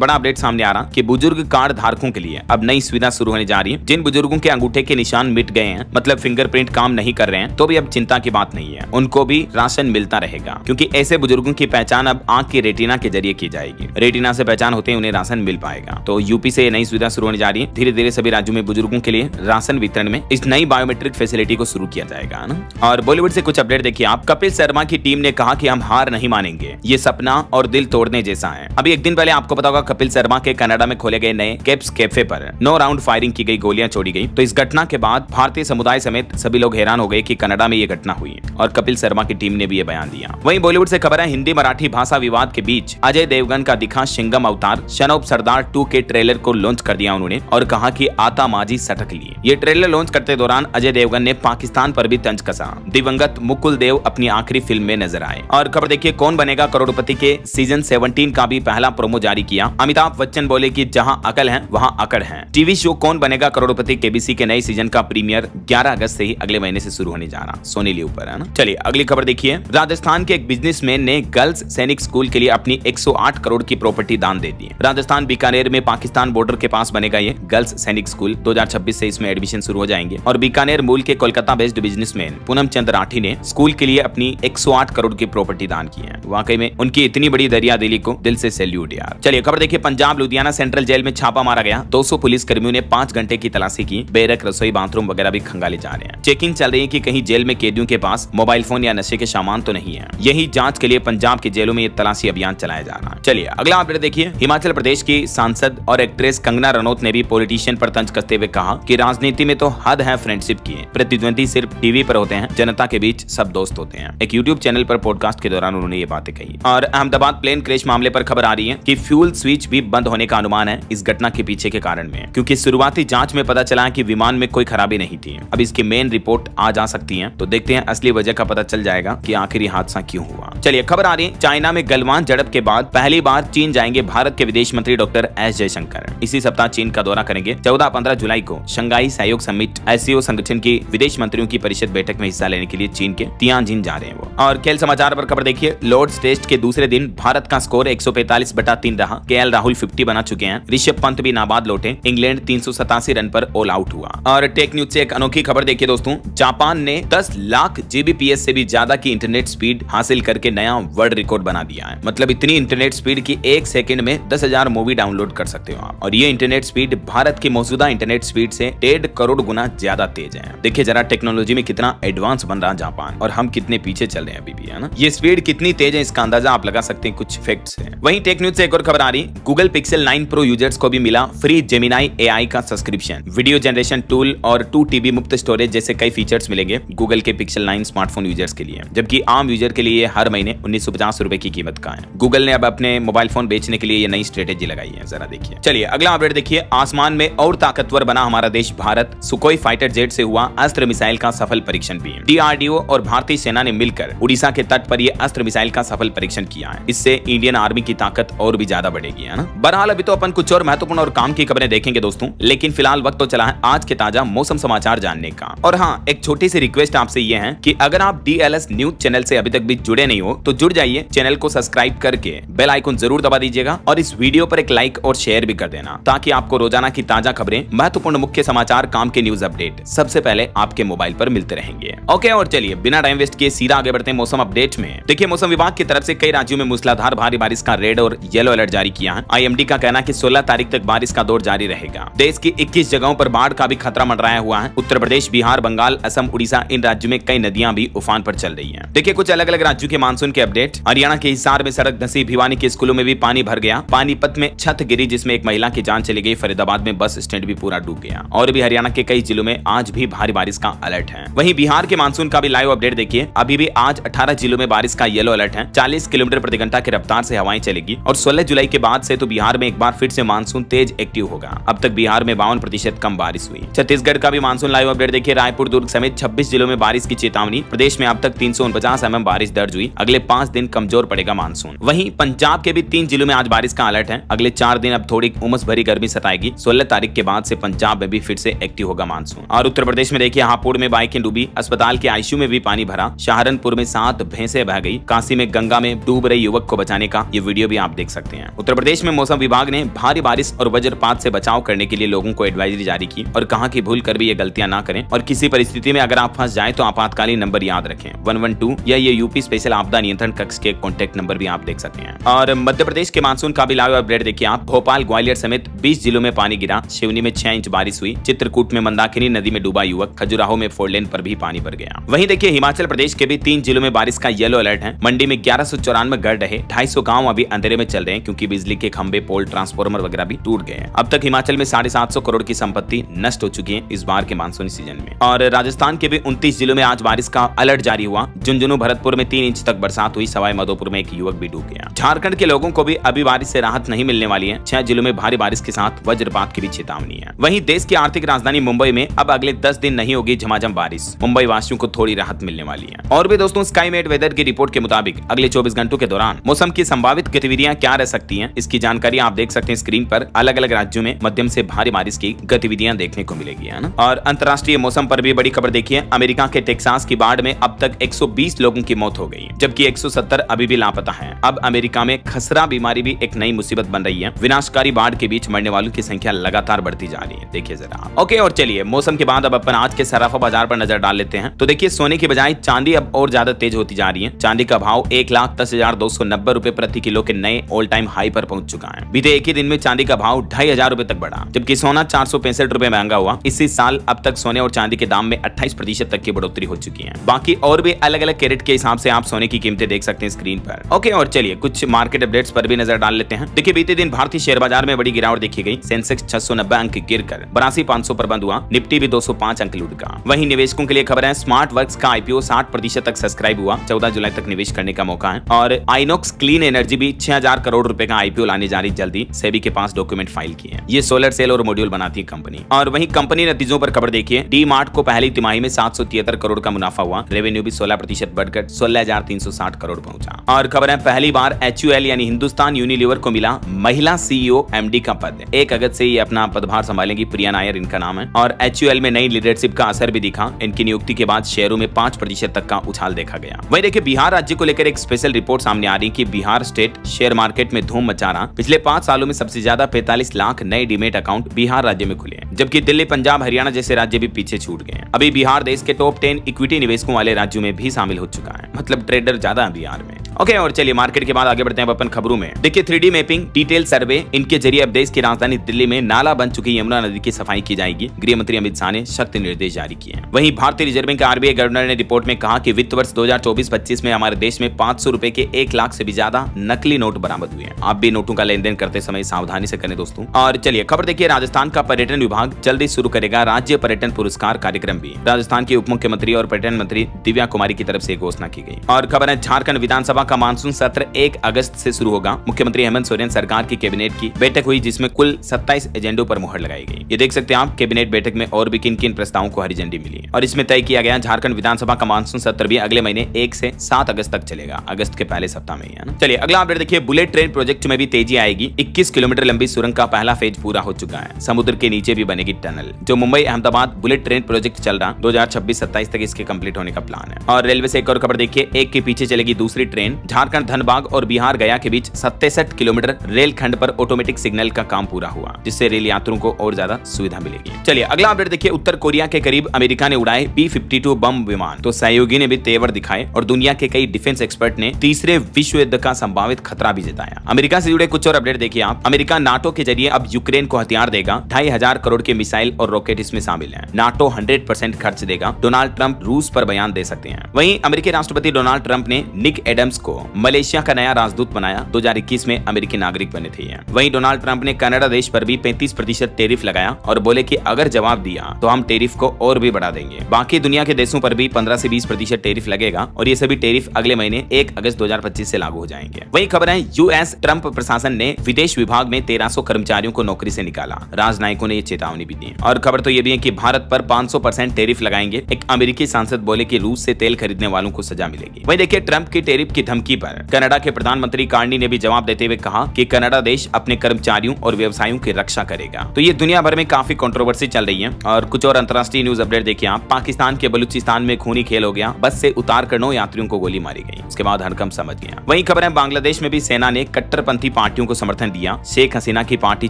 बड़ा अपडेट सामने आ रहा कि बुजुर्ग कार्ड धारकों के लिए अब नई सुविधा शुरू होने जा रही है। जिन बुजुर्गों के अंगूठे के निशान मिट गए हैं, मतलब फिंगरप्रिंट काम नहीं कर रहे हैं, तो भी अब चिंता की बात नहीं है, उनको भी राशन मिलता रहेगा, क्योंकि ऐसे बुजुर्गों की पहचान अब आंख की रेटिना के जरिए की जाएगी। रेटिना से पहचान होते ही उन्हें राशन मिल पाएगा। तो यूपी से नई सुविधा शुरू होने जा रही है। धीरे धीरे सभी राज्यों में बुजुर्गों के लिए राशन वितरण में इस नई बायोमेट्रिक फैसिलिटी को शुरू किया जाएगा ना। और बॉलीवुड से कुछ अपडेट देखिए आप। कपिल शर्मा की टीम ने कहा कि हम हार नहीं मानेंगे, ये सपना और दिल तोड़ने जैसा है। अभी एक दिन पहले आपको पता होगा कपिल शर्मा के कनाडा में खोले गए नए केप्स कैफे पर 9 राउंड फायरिंग की गई, गोलियां छोड़ी गई। तो इस घटना के बाद भारतीय समुदाय समेत सभी लोग हैरान हो गए कि कनाडा में ये घटना हुई और कपिल शर्मा की टीम ने भी ये बयान दिया। वहीं बॉलीवुड से खबर है, हिंदी मराठी भाषा विवाद के बीच अजय देवगन का दिखा सिंघम अवतार। सन ऑफ सरदार 2 के ट्रेलर को लॉन्च कर दिया उन्होंने और कहा कि आता माजी सटक लिए। ये ट्रेलर लॉन्च करते दौरान अजय देवगन ने पाकिस्तान पर भी तंज कसा। दिवंगत मुकुल देव अपनी आखिरी फिल्म में नजर आए। और खबर देखिए, कौन बनेगा करोड़पति के सीजन 17 का भी पहला प्रोमो जारी किया। अमिताभ बच्चन बोले कि जहां अकल है वहां अकड़ है। टीवी शो कौन बनेगा करोड़पति केबीसी के नए सीजन का प्रीमियर 11 अगस्त से ही अगले महीने से शुरू होने जा रहा, सोनी लिव पर, है ना। चलिए अगली खबर देखिए। राजस्थान के एक बिजनेसमैन ने गर्ल्स सैनिक स्कूल के लिए अपनी 108 करोड़ की प्रॉपर्टी दान दे दी। राजस्थान बीकानेर में पाकिस्तान बॉर्डर के पास बनेगा ये गर्ल्स सैनिक स्कूल। 2026 से इसमें एडमिशन शुरू हो जाएंगे। और बीकानेर मूल के कोलकाता बेस्ड बिजनेसमैन पूनम चंद राठी ने स्कूल के लिए अपनी 108 करोड़ की प्रॉपर्टी दान की है। वाकई में उनकी इतनी बड़ी दरिया दिली को दिल से सैल्यूट यार। चलिए खबर देखिए, पंजाब लुधियाना सेंट्रल जेल में छापा मारा गया। 200 पुलिस कर्मियों ने 5 घंटे की तलाशी की। बैरक, रसोई, बाथरूम वगैरह भी खंगाले जा रहे हैं। चेकिंग चल रही है कि कहीं जेल में कैदियों के पास मोबाइल फोन या नशे के सामान तो नहीं है। यही जांच के लिए पंजाब की जेलों में ये तलाशी अभियान चलाया जा रहा है। चलिए अगला अपडेट देखिए। हिमाचल प्रदेश की सांसद और एक्ट्रेस कंगना रनौत ने भी पॉलिटिशियन पर तंज कसते हुए कहा कि राजनीति में तो हद है फ्रेंडशिप की, प्रतिद्वंदी सिर्फ टीवी पर होते हैं, जनता के बीच सब दोस्त होते हैं। एक यूट्यूब चैनल पर पॉडकास्ट के दौरान उन्होंने ये बातें कही। और अहमदाबाद प्लेन क्रैश मामले पर खबर आ रही है कि फ्यूल स्विच भी बंद होने का अनुमान है इस घटना के पीछे के कारण में, क्योंकि शुरुआती जांच में पता चला कि विमान में कोई खराबी नहीं थी। अब इसकी मेन रिपोर्ट आ जा सकती है, तो देखते हैं असली वजह का पता चल जाएगा कि आखिर ये हादसा क्यों हुआ। चलिए खबर आ रही है, चाइना में गलवान झड़प के बाद पहली बार चीन जाएंगे भारत के विदेश मंत्री डॉक्टर एस जयशंकर। इसी सप्ताह चीन का दौरा करेंगे। 14-15 जुलाई को शंघाई सहयोग समिट एससीओ संगठन की विदेश मंत्रियों की परिषद बैठक में हिस्सा लेने के लिए चीन के तियानजिन जा रहे हैं वो। और खेल समाचार पर खबर देखिए। लॉर्ड्स टेस्ट के दूसरे दिन भारत का स्कोर 145/3 रहा। केएल राहुल 50 बना चुके हैं। ऋषभ पंत भी नाबाद लौटे। इंग्लैंड 387 रन पर ऑल आउट हुआ। और टेक न्यूज से एक अनोखी खबर देखिए दोस्तों। जापान ने 10 लाख जीबीपीएस से भी ज्यादा की इंटरनेट स्पीड हासिल करके नया वर्ल्ड रिकॉर्ड बना दिया है। मतलब इतनी इंटरनेट स्पीड की 1 सेकंड में 10,000 मूवी डाउनलोड कर सकते हो आप। और ये इंटरनेट स्पीड भारत की मौजूदा इंटरनेट स्पीड से 1.5 करोड़ गुना ज्यादा तेज है। देखिए जरा टेक्नोलॉजी में कितना एडवांस बन रहा जापान, और हम कितने पीछे चल रहे हैं अभी भी, है ना। ये स्पीड कितनी तेज है इसका अंदाजा आप लगा सकते हैं कुछ फैक्ट्स से। वहीं टेक न्यूज से एक और खबर आ रही, गूगल पिक्सल 9 प्रो यूजर्स को भी मिला फ्री जेमिनाई एआई का सब्सक्रिप्शन। वीडियो जनरेशन टूल और 2 TB मुफ्त स्टोरेज जैसे कई फीचर्स मिलेंगे गूगल के पिक्सल 9 स्मार्टफोन यूजर्स के लिए, जबकि आम यूजर के लिए हर महीने 1950 रुपए की कीमत का है। गूगल ने अब अपने मोबाइल फोन बेचने के लिए ये नई स्ट्रेटेजी लगाई है, जरा देखिए। चलिए अगला अपडेट देखिए। आसमान में और ताकतवर बना हमारा देश भारत। सुखोई फाइटर जेट से हुआ अस्त्र मिसाइल का सफल परीक्षण भी। डीआरडीओ और भारतीय सेना ने मिलकर उड़ीसा के तट पर यह अस्त्र मिसाइल का सफल परीक्षण किया है। इससे इंडियन आर्मी की ताकत और भी ज्यादा बढ़ेगी, है ना। बहरहाल अभी तो अपन कुछ और महत्वपूर्ण और काम की खबरें देखेंगे दोस्तों, लेकिन फिलहाल वक्त तो चला है आज के ताजा मौसम समाचार जानने का। और हाँ, एक छोटी सी रिक्वेस्ट आपसे ये है कि अगर आप डीएलएस न्यूज चैनल से अभी तक भी जुड़े नहीं हो तो जुड़ जाइए। चैनल को सब्सक्राइब करके बेल आइकन जरूर दबा दीजिएगा और इस वीडियो पर एक लाइक और शेयर भी कर देना, ताकि आपको रोजाना की ताजा खबरें, महत्वपूर्ण मुख्य समाचार, काम के न्यूज अपडेट सबसे पहले आपके मोबाइल पर मिलते रहेंगे। ओके, और चलिए बिना टाइम वेस्ट किए सीधा आगे बढ़ते हैं मौसम अपडेट में। देखिए मौसम विभाग की तरफ से कई राज्यों में मूसलाधार भारी बारिश का रेड और येलो अलर्ट जारी किया है। आईएमडी का कहना है कि 16 तारीख तक बारिश का दौर जारी रहेगा। देश की 21 जगहों पर बाढ़ का भी खतरा मंडराया हुआ है। उत्तर प्रदेश, बिहार, बंगाल, असम, उड़ीसा, इन राज्यों में कई नदियां भी उफान पर चल रही हैं। देखिए कुछ अलग अलग राज्यों के मानसून के अपडेट। हरियाणा के हिसार में सड़क धंसी, भिवानी के स्कूलों में भी पानी भर गया। पानीपत में छत गिरी जिसमें एक महिला की जान चली गई। फरीदाबाद में बस स्टैंड भी पूरा डूब गया। और भी हरियाणा के कई जिलों में आज भी भारी बारिश का अलर्ट है। वहीं बिहार के मानसून का भी लाइव अपडेट देखिए। अभी भी आज 18 जिलों में बारिश का येलो अलर्ट है। 40 किलोमीटर प्रति घंटा की रफ्तार से हवाएं चलेगी। और 16 जुलाई के बाद से तो बिहार में एक बार फिर से मानसून तेज एक्टिव होगा। अब तक बिहार में 52% कम बारिश हुई। छत्तीसगढ़ का भी मानसून लाइव अपडेट देखिए। रायपुर, दुर्ग समेत 26 जिलों में बारिश की चेतावनी। प्रदेश में अब तक 349 mm बारिश दर्ज हुई। अगले 5 दिन कमजोर पड़ेगा मानसून। वहीं पंजाब के भी 3 जिलों में आज बारिश का अलर्ट है। अगले 4 दिन अब थोड़ी उमस भरी गर्मी सताएगी। 16 तारीख के बाद से पंजाब में भी फिर से एक्टिव होगा मानसून। और उत्तर प्रदेश में देखिए, हापुड़ में बाइकें डूबी। अस्पताल के आईसीयू में भी पानी भरा। सहारनपुर में 7 भैंसें बह गई। काशी में गंगा में डूब रहे युवक को बचाने का ये वीडियो भी आप देख सकते हैं। उत्तर प्रदेश में मौसम विभाग ने भारी बारिश और वज्रपात से बचाव करने के लिए लोगों को एडवाइजरी जारी की और कहा कि भूल कर भी ये गलतियां ना करें और किसी परिस्थिति में अगर आप फंस जाएं तो आपातकालीन नंबर याद रखें 112 या ये यूपी स्पेशल आपदा नियंत्रण कक्ष के कॉन्टैक्ट नंबर भी आप देख सकते हैं। और मध्य प्रदेश के मानसून का भी लाइव अपडेट देखिए आप। भोपाल ग्वालियर समेत 20 जिलों में पानी गिरा, सिवनी में 6 इंच बारिश हुई, चित्रकूट में मंदाकिनी नदी में डूबा युवक, खजुराहो में 4 लेन पर भी पानी भर गया। वहीं देखिए हिमाचल प्रदेश के भी 3 जिलों में बारिश का येलो अलर्ट है। मंडी में 1194 गढ़ रहे, 250 गाँव अभी अंधेरे में चल रहे हैं क्योंकि बिजली के खंभे, पोल, ट्रांसफार्मर वगैरह भी टूट गए हैं। अब तक हिमाचल में 750 करोड़ की संपत्ति नष्ट हो चुकी है इस बार के मानसूनी सीजन में। और राजस्थान के भी 29 जिलों में आज बारिश का अलर्ट जारी हुआ। झुंझुनू भरतपुर में 3 इंच तक बरसात हुई, सवाई माधोपुर में एक युवक भी डूब गया। झारखंड के लोगों को भी अभी बारिश से राहत नहीं मिलने वाली है। 6 जिलों में भारी बारिश के साथ वज्रपात की भी चेतावनी है। वहीं देश की आर्थिक राजधानी मुंबई में अब अगले 10 दिन नहीं होगी झमाझम बारिश। मुंबई वासियों को थोड़ी राहत मिलने वाली है। और भी दोस्तों स्काईमेट वेदर की रिपोर्ट के मुताबिक अगले 24 घंटों के दौरान मौसम की संभावित गतिविधियां क्या रह सकती हैं, इसकी जानकारी आप देख सकते हैं स्क्रीन पर। अलग अलग राज्यों में मध्यम से भारी बारिश की गतिविधियां देखने को मिलेगी, है ना। और अंतर्राष्ट्रीय मौसम पर भी बड़ी खबर देखिए। अमेरिका के टेक्सास की बाढ़ में अब तक 120 लोगों की मौत हो गई, जबकि 170 अभी भी लापता हैं। अब अमेरिका में खसरा बीमारी भी एक नई मुसीबत बन रही है। विनाशकारी बाढ़ के बीच मरने वालों की संख्या लगातार बढ़ती जा रही है, देखिए जरा। ओके, और चलिए मौसम के बाद अब अपन आज के सराफा बाजार पर नजर डाल लेते हैं। तो देखिए सोने की बजाय चांदी अब और ज्यादा तेज होती जा रही है। चांदी का भाव 1,10,290 रुपए प्रति किलो के नए ऑल टाइम हाई पर पहुंच चुका है। बीते एक ही दिन में चांदी का भाव 2,500 रुपए तक बढ़ा, जबकि सोना 465 रुपए महंगा हुआ। इसी साल अब तक सोने और चांदी के दाम में 28% तक की बढ़ोतरी हो चुकी है। बाकी और भी अलग अलग कैरेट के हिसाब से आप सोने की कीमतें देख सकते हैं स्क्रीन पर। ओके, और चलिए कुछ मार्केट अपडेट्स पर भी नजर डाल लेते हैं। देखिए बीते दिन भारतीय शेयर बाजार में बड़ी गिरावट देखी गई। सेंसेक्स 690 अंक गिरकर 82,500 पर बंद हुआ। निफ्टी भी 205 अंक लुढ़का। वहीं निवेशकों के लिए खबर है, स्मार्ट वर्क्स का आईपीओ 60% तक सब्सक्राइब हुआ। 14 जुलाई तक निवेश करने का मौका है। और आइनॉक्स क्लीन एनर्जी भी 6,000 करोड़ रुपए का आईपीओ लाने जा रही जल्दी। सेबी के पास डॉक्यूमेंट फाइल किए हैं। ये सोलर सेल और मॉड्यूल बनाती है कंपनी। और वहीं कंपनी नतीजों पर खबर देखिए। डी मार्ट को पहली तिमाही में 773 करोड़ का मुनाफा हुआ। रेवेन्यू भी 16% बढ़कर 16,360 करोड़ पहुंचा। और खबर है पहली बार HUL यानी हिंदुस्तान यूनिलीवर को मिला महिला CEO MD का पद। 1 अगस्त से ये अपना पदभार संभालेंगी। प्रिया नायर इनका नाम है। और HUL में नई लीडरशिप का असर भी दिखा। इनकी नियुक्ति के बाद शेयरों में 5% तक का उछाल देखा गया। वहीं देखिए बिहार राज्य को लेकर एक स्पेशल रिपोर्ट सामने आ रही कि बिहार स्टेट शेयर मार्केट में धूम मचा रहा। पिछले 5 सालों में सबसे ज्यादा 45 लाख नए डीमेट अकाउंट बिहार राज्य में खुले, जबकि दिल्ली, पंजाब, हरियाणा जैसे राज्य भी पीछे छूट गए। अभी बिहार देश के टॉप 10 इक्विटी निवेशकों वाले राज्यों में भी शामिल हो चुका है। मतलब ट्रेडर ज्यादा है बिहार में। ओके, और चलिए मार्केट के बाद आगे बढ़ते हैं अपन खबरों में। देखिए 3D मैपिंग, डिटेल सर्वे, इनके जरिए अब देश की राजधानी दिल्ली में नाला बन चुकी यमुना नदी की सफाई की जाएगी। गृह मंत्री अमित शाह ने सख्त निर्देश जारी किए हैं। वहीं भारतीय रिजर्व बैंक RBI गवर्नर ने रिपोर्ट में कहा कि वित्त वर्ष 2024-25 में हमारे देश में 500 रुपए के 1 लाख से भी ज्यादा नकली नोट बरामद हुए हैं। आप भी नोटों का लेन देन करते समय सावधानी से करें दोस्तों। और चलिए खबर देखिए, राजस्थान का पर्यटन विभाग जल्दी शुरू करेगा राज्य पर्यटन पुरस्कार कार्यक्रम भी। राजस्थान की उप मुख्यमंत्री और पर्यटन मंत्री दिव्या कुमारी की तरफ से घोषणा की गई। और खबर है झारखंड विधानसभा का मानसून सत्र 1 अगस्त से शुरू होगा। मुख्यमंत्री हेमंत सोरेन सरकार की कैबिनेट की बैठक हुई, जिसमें कुल 27 एजेंडों पर मुहर लगाई गई। ये देख सकते हैं आप कैबिनेट बैठक में और भी किन किन प्रस्तावों को हरी झंडी मिली। और इसमें तय किया गया झारखंड विधानसभा का मानसून सत्र भी अगले महीने 1 से 7 अगस्त तक चलेगा। अगस्त के पहले सप्ताह में, है ना। चलिए अगला अपडेट देखिए। बुलेट ट्रेन प्रोजेक्ट में भी तेजी आएगी। 21 किलोमीटर लंबी सुरंग का पहला फेज पूरा हो चुका है। समुद्र के नीचे भी बनेगी टनल। जो Mumbai Ahmedabad bullet train project चल रहा 2026-27 तक इसके कंप्लीट होने का प्लान है। और रेलवे से एक और खबर देखिए, एक के पीछे चलेगी दूसरी ट्रेन। झारखंड धनबाद और बिहार गया के बीच 67 किलोमीटर रेल खंड पर ऑटोमेटिक सिग्नल का काम पूरा हुआ, जिससे रेल यात्रियों को और ज्यादा सुविधा मिलेगी। चलिए अगला अपडेट देखिए। उत्तर कोरिया के करीब अमेरिका ने उड़ाए B-52 बम विमान, तो सहयोगी ने भी तेवर दिखाए और दुनिया के कई डिफेंस एक्सपर्ट ने तीसरे विश्व युद्ध का संभावित खतरा भी जताया। अमेरिका से जुड़े कुछ और अपडेट देखिए आप। अमेरिका नाटो के जरिए अब यूक्रेन को हथियार देगा। 2,500 करोड़ के मिसाइल और रॉकेट इसमें शामिल है। नाटो 100% खर्च देगा। डोनाल्ड ट्रंप रूस पर बयान दे सकते हैं। वहीं अमेरिकी राष्ट्रपति डोनाल्ड ट्रंप ने निक एडम्स को मलेशिया का नया राजदूत बनाया। 2021 में अमेरिकी नागरिक बने थे। वहीं डोनाल्ड ट्रंप ने कनाडा देश पर भी 35% टैरिफ लगाया और बोले कि अगर जवाब दिया तो हम टैरिफ को और भी बढ़ा देंगे। बाकी दुनिया के देशों पर भी 15 से 20% टैरिफ लगेगा और ये सभी टैरिफ अगले महीने 1 अगस्त 2025 से लागू हो जाएंगे। वहीं खबर है, US ट्रंप प्रशासन ने विदेश विभाग में 1300 कर्मचारियों को नौकरी से निकाला। राजनयिकों ने ये चेतावनी भी दी। और खबर तो ये भी है कि भारत पर 500% टैरिफ लगाएंगे। एक अमेरिकी सांसद बोले कि रूस से तेल खरीदने वालों को सजा मिलेगी। वहीं देखिए ट्रंप की टैरिफ की धमकी पर कनाडा के प्रधानमंत्री कार्नी ने भी जवाब देते हुए कहा कि कनाडा देश अपने कर्मचारियों और व्यवसायों की रक्षा करेगा। तो ये दुनिया भर में काफी कंट्रोवर्सी चल रही है। और कुछ और अंतर्राष्ट्रीय न्यूज अपडेट देखिए आप। पाकिस्तान के बलूचिस्तान में खूनी खेल हो गया, बस से उतार कर 9 यात्रियों को गोली मारी गई, उसके बाद हड़कंप समझ गया। वहीं खबर है बांग्लादेश में भी सेना ने कट्टरपंथी पार्टियों को समर्थन दिया, शेख हसीना की पार्टी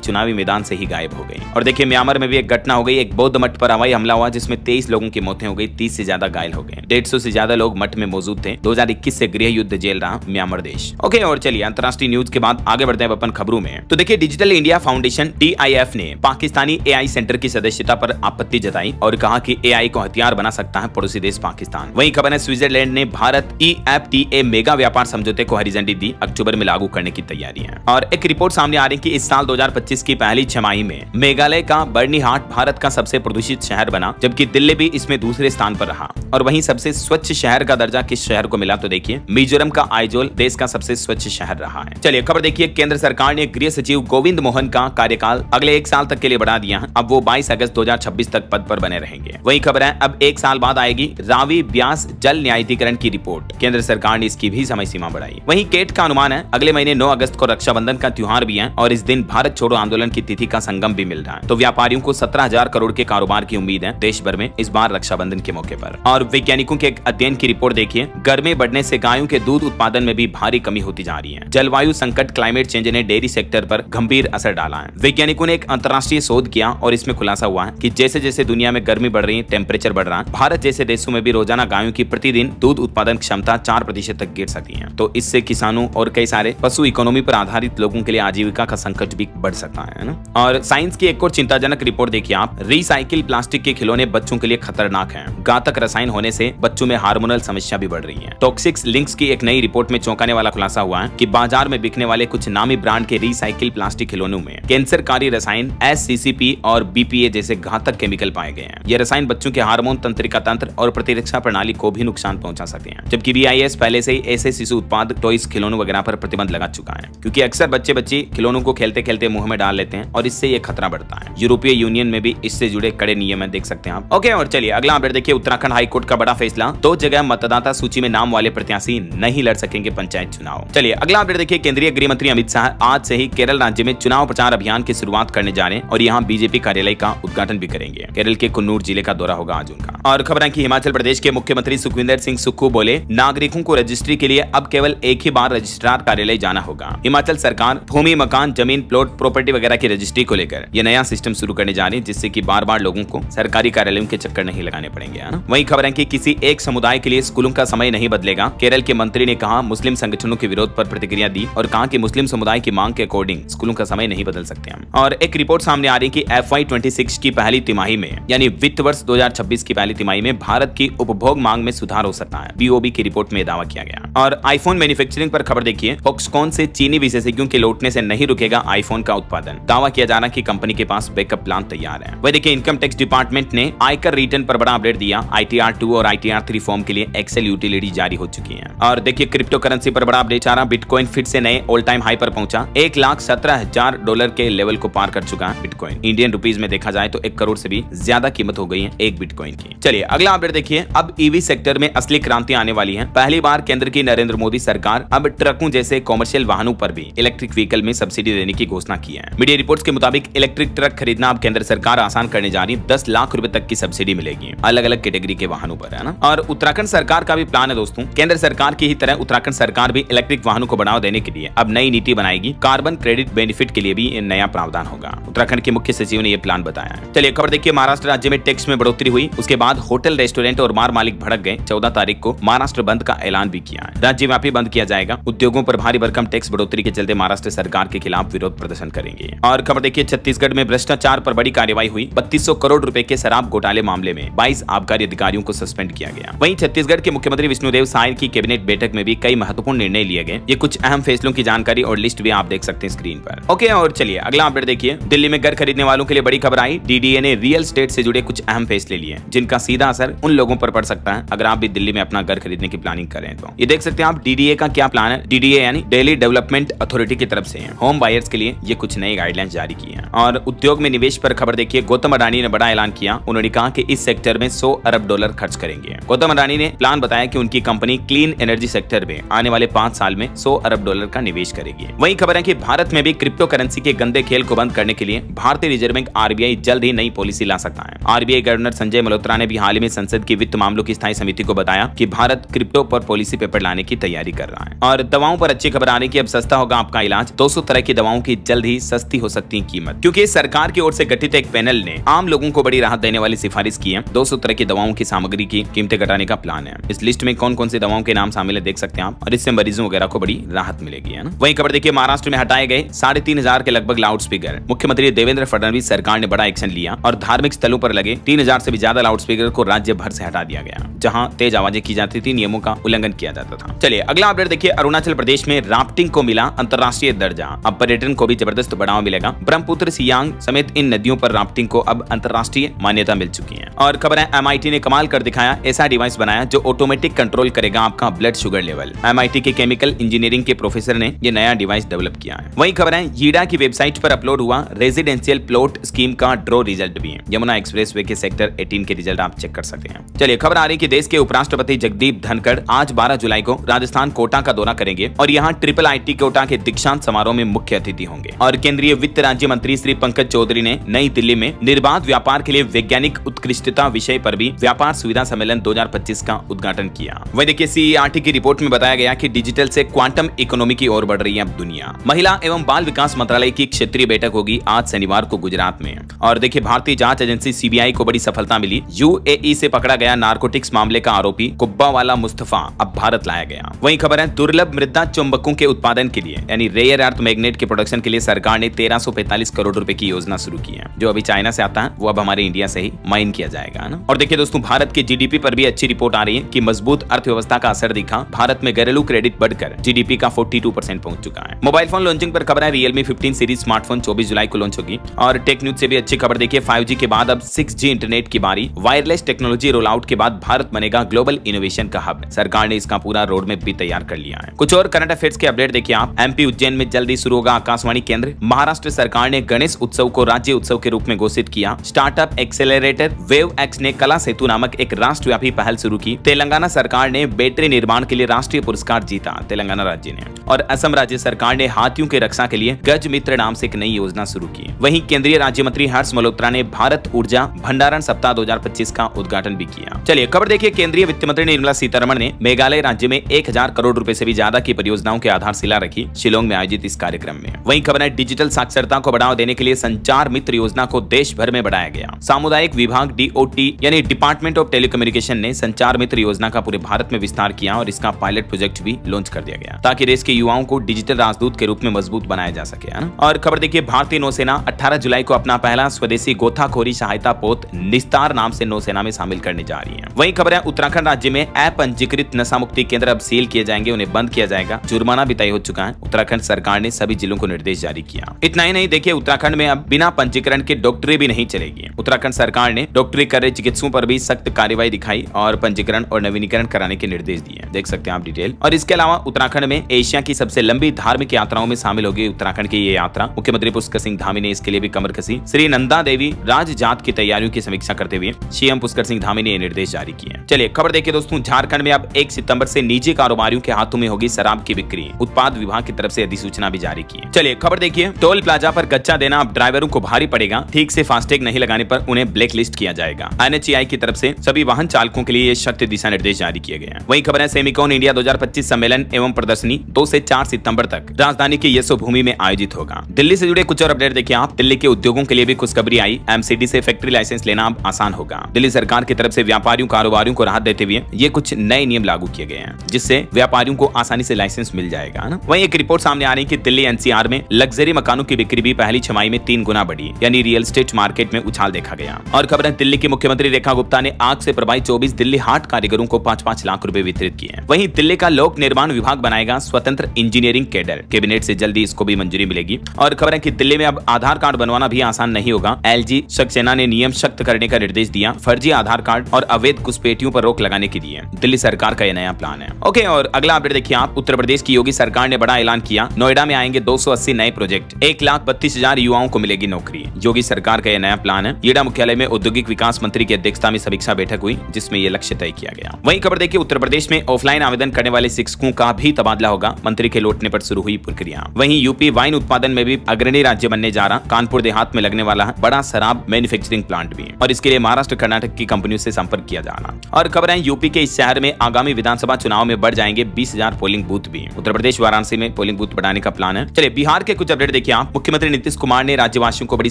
चुनावी मैदान से ही गायब हो गई। और देखिए म्यांमार में भी एक घटना हो गई, एक बौद्ध मठ पर हवाई हमला हुआ जिसमें 23 लोगों की मौतें हो गई, 30 से ज्यादा घायल हो गए, 150 से ज्यादा लोग मठ में मौजूद थे। 2021 से गृह युद्ध झेल रहा म्यांमार देश। ओके, और चलिए अंतर्राष्ट्रीय न्यूज के बाद आगे बढ़ते हैं अपन खबरों में। तो देखिए डिजिटल इंडिया फाउंडेशन DIF ने पाकिस्तानी AI सेंटर की सदस्यता पर आपत्ति जताई और कहा कि AI को हथियार बना सकता है पड़ोसी देश पाकिस्तान। वहीं खबर है स्विट्जरलैंड ने भारत EFTA मेगा व्यापार समझौते को हरी झंडी दी, अक्टूबर में लागू करने की तैयारी है। और एक रिपोर्ट सामने आ रही है कि इस साल 2025 की पहली छमाही में मेघालय का बर्नीहाट भारत का सबसे प्रदूषित शहर बना, जबकि दिल्ली भी इसमें दूसरे स्थान पर रहा। और वहीं सबसे स्वच्छ शहर का दर्जा किस शहर को मिला, तो देखिए मिजोरम का आइजोल देश का सबसे स्वच्छ शहर रहा है। चलिए खबर देखिए, केंद्र सरकार ने गृह सचिव गोविंद मोहन का कार्यकाल अगले 1 साल तक के लिए बढ़ा दिया है। अब वो 22 अगस्त 2026 तक पद पर बने रहेंगे। वही खबर है अब 1 साल बाद आएगी रावी ब्यास जल न्यायाधिकरण की रिपोर्ट, केंद्र सरकार ने इसकी भी समय सीमा बढ़ाई। वहीं केट का अनुमान है अगले महीने 9 अगस्त को रक्षाबंधन का त्योहार भी है और इस दिन भारत छोड़ो आंदोलन की तिथि का संगम भी मिल रहा है। तो व्यापारियों को 17,000 करोड़ के कारोबार की उम्मीद है देश भर में इस बार रक्षाबंधन के मौके पर। और वैज्ञानिकों के एक अध्ययन की रिपोर्ट देखिए, गर्मी बढ़ने से गायों के दूध उत्पादन में भी भारी कमी होती जा रही है। जलवायु संकट क्लाइमेट चेंज ने डेयरी सेक्टर पर गंभीर असर डाला है। वैज्ञानिकों ने एक अंतर्राष्ट्रीय शोध किया और इसमें खुलासा हुआ है कि जैसे जैसे दुनिया में गर्मी बढ़ रही है, टेम्परेचर बढ़ रहा है, भारत जैसे देशों में भी रोजाना गायों की प्रतिदिन दूध उत्पादन क्षमता 4% तक गिर सकती है। तो इससे किसानों और कई सारे पशु इकोनॉमी पर आधारित लोगों के लिए आजीविका का संकट भी बढ़ सकता है ना। और साइंस की एक और चिंताजनक रिपोर्ट देखिए आप, रिसाइकिल प्लास्टिक के खिलौने बच्चों के लिए खतरनाक हैं। घातक रसायन होने से बच्चों में हार्मोनल समस्या भी बढ़ रही है। टॉक्सिक्स लिंक्स की एक नई रिपोर्ट में चौंकाने वाला खुलासा हुआ है कि बाजार में बिकने वाले कुछ नामी ब्रांड के रिसाइकिल प्लास्टिक खिलौनों में कैंसरकारी रसायन SCCP और BPA जैसे घातक केमिकल पाए गए हैं। ये रसायन बच्चों के हार्मोन, तंत्रिका तंत्र और प्रतिरक्षा प्रणाली को भी नुकसान पहुंचा सकते हैं। जबकि BIS पहले से ही ऐसे शिशु उत्पाद टॉयज खिलौनों वगैरह पर प्रतिबंध लगा चुका है, क्योंकि अक्सर बच्चे खिलौनों को खेलते खेलते मुंह में डाल लेते हैं और इससे ये खतरा बढ़ता है। यूरोपीय यूनियन में भी इससे जुड़े कड़े नियम है, देख सकते हैं आप। ओके, और चलिए अगला अपडेट देखिए, उत्तराखंड हाईकोर्ट का बड़ा फैसला, 2 जगह मतदाता सूची में नाम वाले प्रत्याशी नहीं लड़ सकेंगे पंचायत चुनाव। चलिए अगला अपडेट देखिए, केंद्रीय गृह मंत्री अमित शाह आज से ही केरल राज्य में चुनाव प्रचार अभियान की शुरुआत करने जा रहे हैं और यहाँ बीजेपी कार्यालय का उद्घाटन भी करेंगे। केरल के कुन्नूर जिले का दौरा होगा आज उनका। और खबर है कि हिमाचल प्रदेश के मुख्यमंत्री सुखविंदर सिंह सुक्खू बोले, नागरिकों को रजिस्ट्री के लिए अब केवल एक ही बार रजिस्ट्रार कार्यालय जाना होगा। हिमाचल सरकार भूमि, मकान, जमीन, प्लॉट, प्रॉपर्टी वगैरह की रजिस्ट्री को लेकर यह नया सिस्टम शुरू करने जा रही है, जिससे कि बार बार लोगों को सरकारी कार्यालयों के चक्कर नहीं लगाने पड़ेंगे, है ना। वही खबर है कि किसी एक समुदाय के लिए स्कूलों का समय नहीं बदलेगा। केरल के मंत्री ने कहा, मुस्लिम संगठनों के विरोध पर प्रतिक्रिया दी और कहा कि मुस्लिम समुदाय की मांग के अकॉर्डिंग स्कूलों का समय नहीं बदल सकते हम। और एक रिपोर्ट सामने आ रही है कि FY26 की पहली तिमाही में, यानी वित्त वर्ष 2026 की पहली तिमाही में भारत की उपभोग मांग में सुधार हो सकता है। BOB की रिपोर्ट में दावा किया गया। और आईफोन मैन्युफैक्चरिंग पर खबर देखिए, फॉक्सकॉन से चीनी विशेषज्ञों के लौटने से नहीं रुकेगा आईफोन का उत्पादन। दावा किया जा रहा है कि कंपनी के पास बैकअप प्लान तैयार है। वही देखिए, इनकम टैक्स डिपार्टमेंट ने आयकर रिटर्न पर बड़ा अपडेट दिया। ITR 2 और ITR 3 फॉर्म के लिए एक्सेल यूटिलिटी जारी हो चुकी है। और देखिए, क्रिप्टो करेंसी पर बड़ा अपडेट आ रहा, बिटकॉइन फिर से नए ऑल टाइम हाई पर पहुंचा, $1,17,000 के लेवल को पार कर चुका है बिटकॉइन। इंडियन रुपीज में देखा जाए तो 1 करोड़ से भी ज्यादा कीमत हो गई है एक बिटकॉइन की। चलिए अगला अपडेट देखिए, अब EV सेक्टर में असली क्रांति आने वाली है। पहली बार केंद्र की नरेंद्र मोदी सरकार अब ट्रकों जैसे कॉमर्शियल वाहनों पर भी इलेक्ट्रिक व्हीकल में सब्सिडी देने की घोषणा की है। मीडिया रिपोर्ट्स के मुताबिक इलेक्ट्रिक ट्रक खरीदना अब केंद्र सरकार आसान करने जा रही है। 10 लाख रुपए तक की सब्सिडी मिलेगी अलग अलग कैटेगरी के वाहनों पर, है ना। और उत्तराखंड सरकार का भी प्लान है दोस्तों, केंद्र सरकार की ही तरह उत्तराखंड सरकार भी इलेक्ट्रिक वाहनों को बढ़ावा देने के लिए अब नई नीति बनाएगी। कार्बन क्रेडिट बेनिफिट के लिए भी नया प्रावधान होगा। उत्तराखंड के मुख्य सचिव ने यह प्लान बताया है। चलिए खबर देखिए, महाराष्ट्र राज्य में टैक्स में बढ़ोतरी हुई, उसके बाद होटल, रेस्टोरेंट और बार मालिक भड़क गए। 14 तारीख को महाराष्ट्र बंद का ऐलान भी किया है। राज्यव्यापी बंद किया जाएगा। उद्योगों पर भारी भरकम टैक्स बढ़ोतरी के चलते महाराष्ट्र सरकार के खिलाफ विरोध प्रदर्शन करेंगे। और खबर देखिए, छत्तीसगढ़ में भ्रष्टाचार पर बड़ी कार्रवाई हुई। 3200 करोड़ रुपए के शराब घोटाले मामले में 22 आबकारी अधिकारियों को सस्पेंड किया गया। वहीं छत्तीसगढ़ के मुख्यमंत्री विष्णुदेव साय की कैबिनेट बैठक में भी कई महत्वपूर्ण निर्णय लिए गए। ये कुछ अहम फैसलों की जानकारी और लिस्ट भी आप देख सकते हैं स्क्रीन पर। ओके, और चलिए अगला अपडेट देखिए, दिल्ली में घर खरीदने वालों के लिए बड़ी खबर आई। DDA ने रियल एस्टेट से जुड़े कुछ अहम फैसले लिए, जिनका सीधा असर उन लोगों पर पड़ सकता है अगर आप भी दिल्ली में अपना घर खरीदने की प्लानिंग करें तो। ये देख सकते हैं आप DDA का क्या प्लान है। DDA यानी दिल्ली डेवलपमेंट अथॉरिटी की तरफ से होम बायर्स के लिए ये कुछ नई गाइडलाइंस जारी की है। और उद्योग में निवेश पर खबर देखिए, गौतम अडानी ने बड़ा ऐलान किया। उन्होंने कहा कि इस सेक्टर में $100 अरब खर्च करेंगे। गौतम अडानी ने प्लान बताया कि उनकी company clean energy sector sector में आने वाले 5 साल में $100 अरब का निवेश करेगी। वहीं खबर है कि भारत में भी क्रिप्टो करेंसी के गंदे खेल को बंद करने के लिए भारतीय रिजर्व बैंक आरबीआई जल्द ही नई पॉलिसी ला सकता है। आरबीआई गवर्नर संजय मल्होत्रा ने भी हाल ही में संसद की वित्त मामलों की स्थायी समिति को बताया कि भारत क्रिप्टो पर पॉलिसी पेपर लाने की तैयारी कर रहा है। और दवाओं पर अच्छी खबर आने की, अब सस्ता होगा आपका इलाज। 200 तरह की दवाओं की जल्द ही सस्ती हो सकती है कीमत, क्योंकि सरकार की ओर से गठित एक पैनल ने आम लोगों को बड़ी राहत देने वाली सिफारिश की है। 200 तरह की दवाओं की सामग्री की कीमतें घटाने का प्लान है। इस लिस्ट में कौन कौन सी दवाओं के नाम शामिल है देख सकते हैं आप, और इससे मरीजों वगैरह को बड़ी राहत मिलेगी, है ना। वहीं खबर देखिए, महाराष्ट्र में हटाए गए 3500 के लगभग लाउड स्पीकर। मुख्यमंत्री देवेंद्र फडणवीस सरकार ने बड़ा एक्शन लिया और धार्मिक स्थलों पर लगे 3000 से भी ज्यादा लाउड स्पीकर को राज्य भर से हटा दिया गया, जहां तेज आवाजें की जाती थी, नियमों का उल्लंघन किया जाता था। चलिए अगला अपडेट देखिए, अरुणाचल प्रदेश में राफ्टिंग को मिला अंतर्राष्ट्रीय दर्जा। अब पर्यटन को भी जबरदस्त बढ़ावा मिलेगा। ब्रह्मपुत्र, सियांग समेत इन नदियों पर राफ्टिंग को अब अंतर्राष्ट्रीय मान्यता मिल चुकी है। और खबर है, MIT ने कमाल कर दिखाया, ऐसा डिवाइस बनाया जो ऑटोमेटिक कंट्रोल करेगा आपका ब्लड शुगर लेवल। MIT के केमिकल इंजीनियरिंग के प्रोफेसर ने ये नया डिवाइस डेवलप किया है। वहीं खबर है, यीडा की वेबसाइट पर अपलोड हुआ रेजिडेंशियल प्लॉट स्कीम का ड्रॉ रिजल्ट भी है। यमुना एक्सप्रेसवे के सेक्टर 18 के रिजल्ट आप चेक कर सकते हैं। चलिए खबर आ रही है कि देश के उपराष्ट्रपति जगदीप धनखड़ आज 12 जुलाई को राजस्थान कोटा का दौरा करेंगे और यहाँ IIIT कोटा के दीक्षांत समारोह में मुख्य अतिथि होंगे। और केंद्रीय वित्त राज्य मंत्री श्री पंकज चौधरी ने नई दिल्ली में निर्बाध व्यापार के लिए वैज्ञानिक उत्कृष्टता विषय पर भी व्यापार सुविधा सम्मेलन 2025 का उद्घाटन किया। वहीं देखिए, CERT की रिपोर्ट में बताया गया कि डिजिटल से क्वांटम इकोनॉमी की ओर बढ़ रही है अब दुनिया। महिला एवं बाल विकास मंत्रालय की क्षेत्रीय बैठक होगी आज शनिवार को गुजरात में। और देखिए, भारतीय जांच एजेंसी CBI को बड़ी सफलता मिली। UAE से पकड़ा गया नारकोटिक्स मामले का आरोपी कुब्बावाला मुस्तफा अब भारत लाया गया। वहीं खबर है, दुर्लभ मृदा चुंबकों के उत्पादन के लिए यानी रेयर अर्थ मैग्नेट के प्रोडक्शन के लिए सरकार ने 1345 करोड़ रुपए की योजना शुरू की है। जो अभी चाइना से आता है वो अब हमारे इंडिया से ही माइन किया जाएगा ना। और देखिए दोस्तों, भारत के GDP पर भी अच्छी रिपोर्ट आ रही है कि मजबूत अर्थव्यवस्था का असर दिखा। भारत में घरेलू क्रेडिट बढ़कर GDP का 42% पहुंच चुका है। मोबाइल फोन लॉन्चिंग पर खबर है, Realme 15 सीरीज स्मार्टफोन 24 जुलाई को लॉन्च होगी। और टेक न्यूज से भी अच्छी खबर देखिए, 5G के बाद अब 6G इंटरनेट की बारी। वायरलेस टेक्नोलॉजी रोल आउट के बाद भारत बनेगा ग्लोबल इनोवेशन का हब। सरकार ने इसका पूरा रोड मैप भी तैयार कर लिया है। कुछ और करंट अफेयर्स के अपडेट देखिए आप। MP उज्जैन में जल्दी शुरू होगा आकाशवाणी केंद्र। महाराष्ट्र सरकार ने गणेश उत्सव को राज्य उत्सव के रूप में घोषित किया। स्टार्टअप एक्सेलरेटर वेव एक्स ने कला सेतु नामक एक राष्ट्रव्यापी पहल शुरू की। तेलंगाना सरकार ने बैटरी निर्माण के लिए राष्ट्रीय पुरस्कार जीता, तेलंगाना राज्य ने। और असम राज्य सरकार ने हाथियों की रक्षा के लिए गज मित्र नाम से एक नई योजना शुरू की। वहीं केंद्रीय राज्य मंत्री हर्ष मल्होत्रा ने भारत ऊर्जा भंडारण सप्ताह 2025 का उद्घाटन भी किया। चलिए खबर देखिए, केंद्रीय वित्त मंत्री निर्मला सीतारमण ने मेघालय राज्य में 1000 करोड़ रुपए से भी ज्यादा की परियोजनाओं की आधारशिला रखी शिलोंग में आयोजित इस कार्यक्रम में। वहीं खबर है, डिजिटल साक्षरता को बढ़ावा देने के लिए संचार मित्र योजना को देश भर में बढ़ाया गया। सामुदायिक विभाग DOT यानी डिपार्टमेंट ऑफ टेलीकम्युनिकेशन ने संचार मित्र योजना का पूरे भारत में विस्तार किया और इसका पायलट प्रोजेक्ट भी लॉन्च कर दिया गया ताकि देश के युवाओं को डिजिटल राजदूत के रूप में मजबूत बनाया जा सके, है ना। और खबर देखिए, भारतीय नौसेना 18 जुलाई को अपना पहला स्वदेशी गोताखोरी सहायता पोत निस्तार नाम से नौसेना में शामिल करने जा रही है। वहीं खबर है, उत्तराखंड राज्य में अपंजीकृत नशा मुक्ति केंद्र अब सील किए जाएंगे, उन्हें बंद किया जाएगा। जुर्माना भी तय हो चुका है। उत्तराखंड सरकार ने सभी जिलों को निर्देश जारी किया। इतना ही नहीं, देखिए उत्तराखंड में अब बिना पंजीकरण के डॉक्टरी भी नहीं चलेगी। उत्तराखंड सरकार ने डॉक्टरी कर रहे चिकित्सकों पर भी सख्त कार्रवाई दिखाई और पंजीकरण और नवीनीकरण कराने के निर्देश दिए। देख सकते हैं आप डिटेल। और इसके अलावा उत्तराखंड में एशिया की सबसे लंबी धार्मिक यात्राओं में शामिल होगी उत्तराखंड की ये यात्रा। मुख्यमंत्री पुष्कर सिंह धामी ने इसके लिए भी कमर कसी। श्री नंदा देवी राज जात की तैयारियों की समीक्षा करते हुए CM पुष्कर सिंह धामी ने निर्देश जारी किए। चलिए खबर देखिए दोस्तों, झारखंड में अब 1 सितंबर से निजी कारोबारियों के हाथों में होगी शराब की बिक्री। उत्पाद विभाग की तरफ से अधिसूचना भी जारी की है। चलिए खबर देखिए, टोल प्लाजा पर गच्चा देना अब ड्राइवरों को भारी पड़ेगा। ठीक से फास्टैग नहीं लगाने पर उन्हें ब्लैक लिस्ट किया जाएगा। NHAI की तरफ से सभी वाहन चालकों के लिए ये सख्त दिशा निर्देश जारी किए गए हैं। वहीं खबर है, सेमिकॉन इंडिया 2025 सम्मेलन एवं प्रदर्शनी 2 से 4 सितंबर तक राजधानी की यशोभूमि में आयोजित होगा। दिल्ली से जुड़े कुछ और अपडेट देखिए आप। दिल्ली के उद्योगों के लिए भी खुशखबरी आई। MCD से फैक्ट्री लाइसेंस लेना अब आसान होगा। दिल्ली सरकार की तरफ से व्यापारियों कारोबारियों को राहत देते हुए ये कुछ नए नियम लागू किए गए हैं, जिससे व्यापारियों को आसानी से लाइसेंस मिल जाएगा ना। वहीं एक रिपोर्ट सामने आ रही है कि दिल्ली NCR में लग्जरी मकानों की बिक्री भी पहली छमाही में 3 गुना बढ़ी, यानी रियल एस्टेट मार्केट में उछाल देखा गया। और खबर है, दिल्ली की मुख्यमंत्री रेखा गुप्ता ने आग से प्रभावित 24 दिल्ली हाट कारीगरों को 5-5 लाख रुपए वितरित किए। वहीं दिल्ली का लोक निर्माण विभाग बनाएगा स्वतंत्र इंजीनियरिंग कैडर। कैबिनेट से जल्दी इसको भी मंजूरी मिलेगी। और खबर है कि दिल्ली में अब आधार कार्ड बनवाना भी आसान नहीं होगा। LG सक्सेना ने नियम सख्त करने का निर्देश दिया। फर्जी आधार कार्ड और अवैध घुसपैठियों पर रोक लगाने के लिए दिल्ली सरकार का यह नया प्लान है। ओके, और अगला अपडेट देखिए आप। उत्तर प्रदेश की योगी सरकार ने बड़ा ऐलान किया। नोएडा में आएंगे 280 नए प्रोजेक्ट, 1,32,000 युवाओं को मिलेगी नौकरी। योगी सरकार का यह नया प्लान है। येडा मुख्यालय में औद्योगिक विकास मंत्री की अध्यक्षता में समीक्षा बैठक हुई, जिसमें यह लक्ष्य तय किया गया। वहीं खबर देखिए, उत्तर प्रदेश में ऑफलाइन आवेदन आवेदन करने वाले शिक्षकों का भी तबादला होगा। मंत्री के लौटने पर शुरू हुई प्रक्रिया। वहीं यूपी वाइन उत्पादन में भी अग्रणी राज्य बनने जा रहा। कानपुर देहात में लगने वाला बड़ा शराब मैन्युफैक्चरिंग प्लांट भी है और इसके लिए महाराष्ट्र कर्नाटक की कंपनियों से संपर्क किया जा रहा। और खबर है यूपी के इस शहर में आगामी विधानसभा चुनाव में बढ़ जाएंगे 20,000 पोलिंग बूथ भी। उत्तर प्रदेश वाराणसी में पोलिंग बूथ बढ़ाने का प्लान है। चलिए बिहार के कुछ अपडेट देखिए आप। मुख्यमंत्री नीतीश कुमार ने राज्यवासियों को बड़ी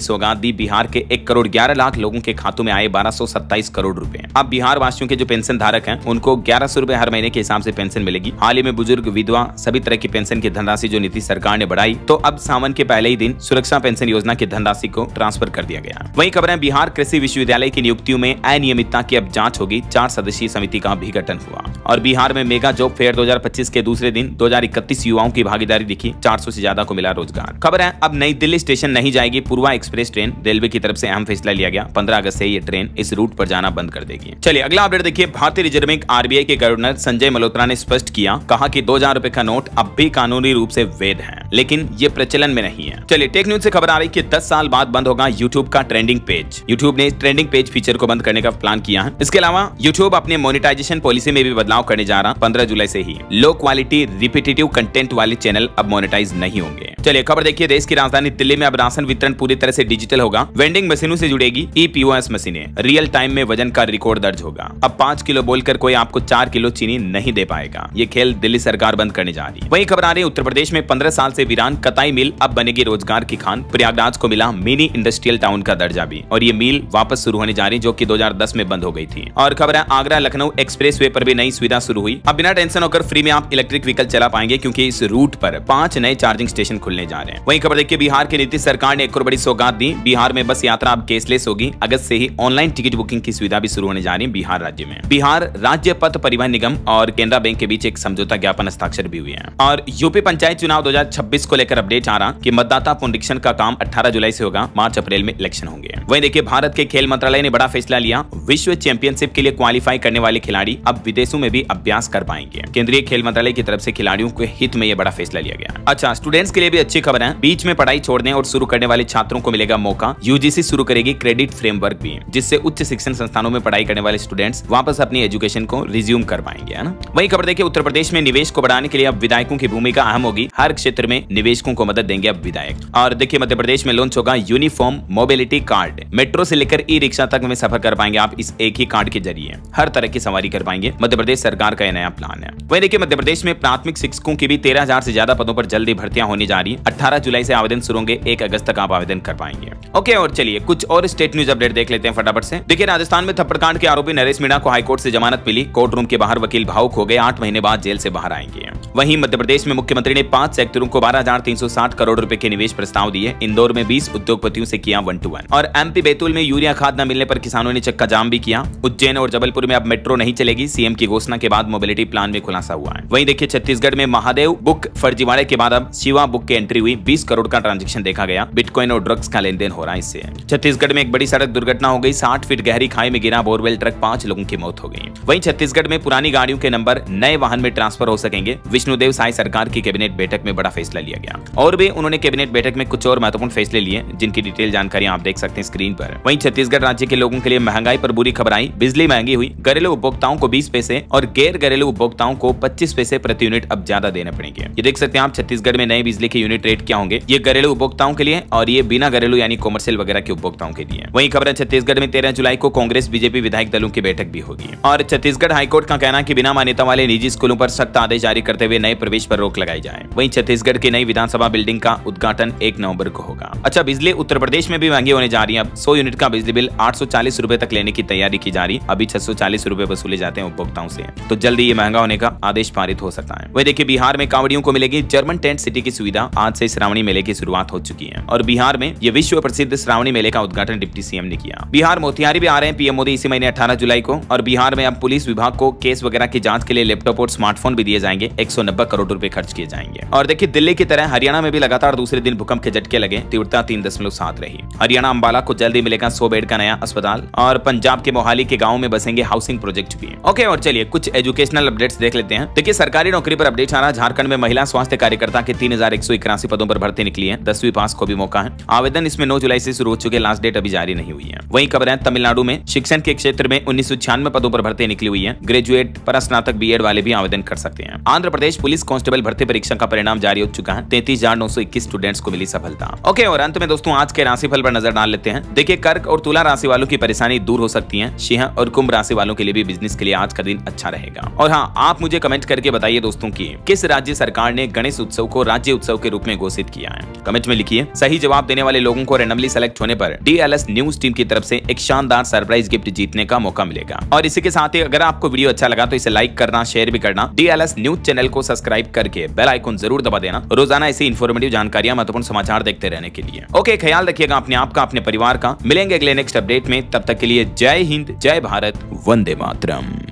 सौगात दी। बिहार के 1 करोड़ 11 लाख लोगों के खातों में आए 1227 करोड़ रुपए। अब बिहार वासियों के जो पेंशन धारक हैं उनको 1100 रुपए हर महीने के हिसाब से पेंशन मिलेगी। हाल ही में बुजुर्ग, विधवा सभी तरह की पेंशन की धनराशि जो नीतीश सरकार ने बढ़ाई, तो अब सावन के पहले ही दिन सुरक्षा पेंशन योजना की धनराशि को ट्रांसफर कर दिया गया। वहीं खबर है बिहार कृषि विश्वविद्यालय की नियुक्तियों में अनियमितता की अब जांच होगी। 4 सदस्यीय समिति का भी गठन हुआ। और बिहार में मेगा जॉब फेयर 2025 के दूसरे दिन 2031 युवाओं की भागीदारी दिखी। 400 से ज्यादा को मिला रोजगार। खबर है अब नई दिल्ली स्टेशन नहीं जाएगी पूर्वा एक्सप्रेस ट्रेन। रेलवे की तरफ से अहम फैसला लिया गया। 15 अगस्त से ये ट्रेन इस रूट पर जाना बंद कर देगी। चलिए अगला अपडेट देखिए। भारतीय रिजर्व बैंक आरबीआई के गवर्नर संजय मल्होत्रा ने स्पष्ट किया, कहा कि 2000 रुपए का नोट अब भी कानूनी रूप से वैध है, लेकिन ये प्रचलन में नहीं है। चलिए टेक न्यूज से खबर आ रही कि 10 साल बाद बंद होगा यूट्यूब का ट्रेंडिंग पेज। यूट्यूब ने ट्रेंडिंग पेज फीचर को बंद करने का प्लान किया है। इसके अलावा यूट्यूब अपने मोनेटाइजेशन पॉलिसी में भी बदलाव करने जा रहा। 15 जुलाई से ही लो क्वालिटी रिपीटेटिव कंटेंट वाले चैनल अब मोनेटाइज नहीं होंगे। चलिए खबर देखिए। देश की राजधानी दिल्ली में अब राशन वितरण पूरी तरह से डिजिटल होगा। वेंडिंग मशीनों से जुड़ेगी ई-पीओएस मशीनें। रियल टाइम में वजन का रिकॉर्ड दर्ज होगा। अब 5 किलो बोलकर कोई आपको 4 किलो चीनी नहीं दे पाएगा। ये खेल दिल्ली सरकार बंद करने जा रही है। वहीं खबर आ रही है उत्तर प्रदेश में 15 साल से वीरान कताई मिल अब बनेगी रोजगार की खान। प्रयागराज को मिला मिनी इंडस्ट्रियल टाउन का दर्जा भी और ये मिल वापस शुरू होने जा रही जो कि 2010 में बंद हो गई थी। और खबर है आगरा लखनऊ एक्सप्रेसवे पर भी नई सुविधा शुरू हुई। अब बिना टेंशन होकर फ्री में आप इलेक्ट्रिक व्हीकल चला पाएंगे क्योंकि इस रूट पर 5 नए चार्जिंग स्टेशन खुलने जा रहे हैं। वहीं खबर देखिए बिहार के नीतीश सरकार ने एक और बड़ी सौगात दी। बिहार में बस यात्रा अब केसलेस होगी। अगस्त से ही ऑनलाइन टिकट बुकिंग की सुविधा भी शुरू होने जा रही है बिहार राज्य में। बिहार राज्य पथ परिवहन निगम और केनरा बैंक के बीच एक समझौता ज्ञापन हस्ताक्षर भी हुए हैं। और यूपी पंचायत चुनाव 2026 को लेकर अपडेट आ रहा कि मतदाता पुनरीक्षण का काम 18 जुलाई से होगा। मार्च अप्रैल में इलेक्शन होंगे। वहीं देखिए भारत के खेल मंत्रालय ने बड़ा फैसला लिया। विश्व चैंपियनशिप के लिए क्वालिफाई करने वाले खिलाड़ी अब विदेशों में भी अभ्यास कर पाएंगे। केंद्रीय खेल मंत्रालय की तरफ से खिलाड़ियों के हित में यह बड़ा फैसला लिया गया। अच्छा स्टूडेंट्स के लिए भी अच्छी खबर है। बीच में पढ़ाई छोड़ने और शुरू करने वाले छात्रों को मिलेगा मौका। यूजीसी शुरू करेगी क्रेडिट फ्रेमवर्क भी, जिससे उच्च शिक्षण संस्थानों में पढ़ाई करने वाले स्टूडेंट्स वापस अपनी एजुकेशन को रिज्यूम कर पाएंगे, है ना। वहीं खबर देखिए उत्तर प्रदेश में निवेश को बढ़ाने के लिए अब विधायकों की भूमिका अहम होगी। हर क्षेत्र में निवेशकों को मदद देंगे अब विधायक। और देखिए मध्य प्रदेश में लॉन्च होगा यूनिफॉर्म मोबिलिटी कार्ड। मेट्रो से लेकर ई रिक्शा तक में सफर कर पाएंगे आप इस एक ही कार्ड के जरिए। हर तरह की सवारी कर पाएंगे। मध्य प्रदेश सरकार का यह नया प्लान है। वहीं देखिए मध्य प्रदेश में प्राथमिक शिक्षकों की भी 13,000 से ज्यादा पदों पर जल्दी भर्तियां होने जा रही है। 18 जुलाई से आवेदन शुरू होंगे। 1 अगस्त तक आप आवेदन कर पाएंगे। ओके और चलिए कुछ और स्टेट न्यूज अपडेट देख लेते हैं फटाफट से। देखिए राजस्थान में थप्पड़ कांड के आरोपी नरेश मीणा को हाईकोर्ट से जमानत मिली। कोर्ट रूम के बाहर वकील भावुक हो गए। 8 महीने बाद जेल से बाहर आएंगे। वहीं मध्य प्रदेश में मुख्यमंत्री ने 5 सेक्टरों को 12,360 करोड़ रुपए के निवेश प्रस्ताव दिए। इंदौर में 20 उद्योगपतियों से किया 1-to-1। और एमपी बैतूल में यूरिया खाद न मिलने पर किसानों ने चक्का जाम भी किया। उज्जैन और जबलपुर में अब मेट्रो नहीं चलेगी। सीएम की घोषणा के बाद मोबिलिटी प्लान में खुलासा हुआ है। वहीं देखिए छत्तीसगढ़ में महादेव बुक फर्जीवाड़े के बाद अब शिवा बुक की एंट्री हुई। 20 करोड़ का ट्रांजैक्शन देखा गया। बिटकॉइन और ड्रग्स का लेन देन हो रहा है इससे। छत्तीसगढ़ में एक बड़ी सड़क दुर्घटना हो गई। 60 फीट गहरी खाई में गिरा बोरवेल ट्रक, 5 लोगों की मौत हो गई। वहीं छत्तीसगढ़ में पुरानी गाड़ियों के नंबर नए वाहन में ट्रांसफर हो सकेंगे। विष्णुदेव साय सरकार की कैबिनेट बैठक में बड़ा फैसला लिया गया। और भी उन्होंने कैबिनेट बैठक में कुछ और महत्वपूर्ण फैसले लिए जिनकी डिटेल जानकारी आप देख सकते हैं स्क्रीन पर। वहीं छत्तीसगढ़ राज्य के लोगों के लिए महंगाई पर बुरी खबर आई। बिजली महंगी हुई। घरेलू उपभोक्ताओं को 20 पैसे और गैर घरेलू उपभोक्ताओं को 25 पैसे प्रति यूनिट अब ज्यादा देने पड़ेंगे। ये देख सकते हैं आप छत्तीसगढ़ में नए बिजली के यूनिट रेट क्या होंगे। ये घरेलू उपभोक्ताओं के लिए और ये बिना घरेलू यानी कॉमर्शियल वगैरह के उपभोक्ताओं के लिए। वहीं खबर है छत्तीसगढ़ में 13 जुलाई को कांग्रेस बीजेपी विधायक दलों की बैठक भी होगी। और छत्तीसगढ़ हाईकोर्ट का कहना है कि बिना मान्यता वाले निजी स्कूलों पर सख्त आदेश जारी करते हुए नए प्रवेश पर रोक लगाई जाए। वहीं छत्तीसगढ़ की नई विधानसभा बिल्डिंग का उद्घाटन 1 नवंबर को होगा। अच्छा बिजली उत्तर प्रदेश में भी महंगी होने जा रही है। अब 100 यूनिट का बिजली बिल 840 रुपए तक लेने की तैयारी की जा रही। अभी 640 रुपए वसूले जाते हैं उपभोक्ताओं से, तो जल्दी ये महंगा होने का आदेश पारित हो सकता है। वही देखिए बिहार में कांवड़ियों को मिलेगी जर्मन टेंट सिटी की सुविधा। आज से श्रावणी मेले की शुरुआत हो चुकी है। और बिहार में ये विश्व प्रसिद्ध श्रावणी मेले का उद्घाटन डिप्टी सीएम ने किया। बिहार मोतिहारी भी आ रहे हैं पीएम मोदी इसी महीने 18 जुलाई को। और बिहार में अब पुलिस विभाग को केस वगैरह की जांच के लिए लैपटॉप और स्मार्टफोन भी दिए जाएंगे। 190 करोड़ रुपए खर्च किए जाएंगे। और देखिए दिल्ली की तरह हरियाणा में भी लगातार दूसरे दिन भूकंप के झटके लगे। तीव्रता 3.7 रही। हरियाणा अंबाला को जल्दी मिलेगा 100 बेड का नया अस्पताल। और पंजाब के मोहाली के गाँव में बसेंगे हाउसिंग प्रोजेक्ट भी। ओके और चलिए कुछ एजुकेशनल अपडेट्स देख लेते हैं। देखिए सरकारी नौकरी पर अपडेट आ रहा। झारखंड में महिला स्वास्थ्य कार्यकर्ता के 3181 पदों पर भर्ती निकली है। 10वीं पास को भी मौका है। आवेदन इसमें 9 जुलाई से शुरू हो चुके। लास्ट डेट अभी जारी नहीं हुई है। वहीं खबर है तमिलनाडु में शिक्षण के क्षेत्र में 1996 पदों पर भर्ती निकली हुई है। ग्रेजुएट, परास्नातक, बीएड बीएड वाले भी आवेदन कर सकते हैं। आंध्र प्रदेश पुलिस कांस्टेबल भर्ती परीक्षा का परिणाम जारी हो चुका है। 33,921 स्टूडेंट्स को मिली सफलता। ओके, और अंत में दोस्तों आज के राशिफल पर नजर डाल लेते हैं। देखिए, कर्क और तुला राशि वालों की परेशानी दूर हो सकती है। सिंह और कुंभ राशि वालों के लिए भी बिजनेस के लिए आज का दिन अच्छा रहेगा। और हाँ, आप मुझे कमेंट करके बताइए दोस्तों की किस राज्य सरकार ने गणेश उत्सव को राज्य उत्सव के रूप में घोषित किया है। कमेंट में लिखिए। सही जवाब देने वाले लोगों को रैंडमली सेलेक्ट होने पर DLS न्यूज टीम की तरफ से एक शानदार सरप्राइज गिफ्ट जीतने का मौका मिलेगा। और इसी के साथ ही अगर आपको वीडियो अच्छा लगा तो इसे लाइक करना, शेयर भी करना, DLS न्यूज चैनल को सब्सक्राइब करके बेल आइकन जरूर दबा देना रोजाना ऐसी इन्फॉर्मेटिव जानकारियां, महत्वपूर्ण समाचार देखते रहने के लिए। ओके, ख्याल रखिएगा अपने आप का, अपने परिवार का। मिलेंगे अगले नेक्स्ट अपडेट में, तब तक के लिए जय हिंद, जय भारत, वंदे मातरम।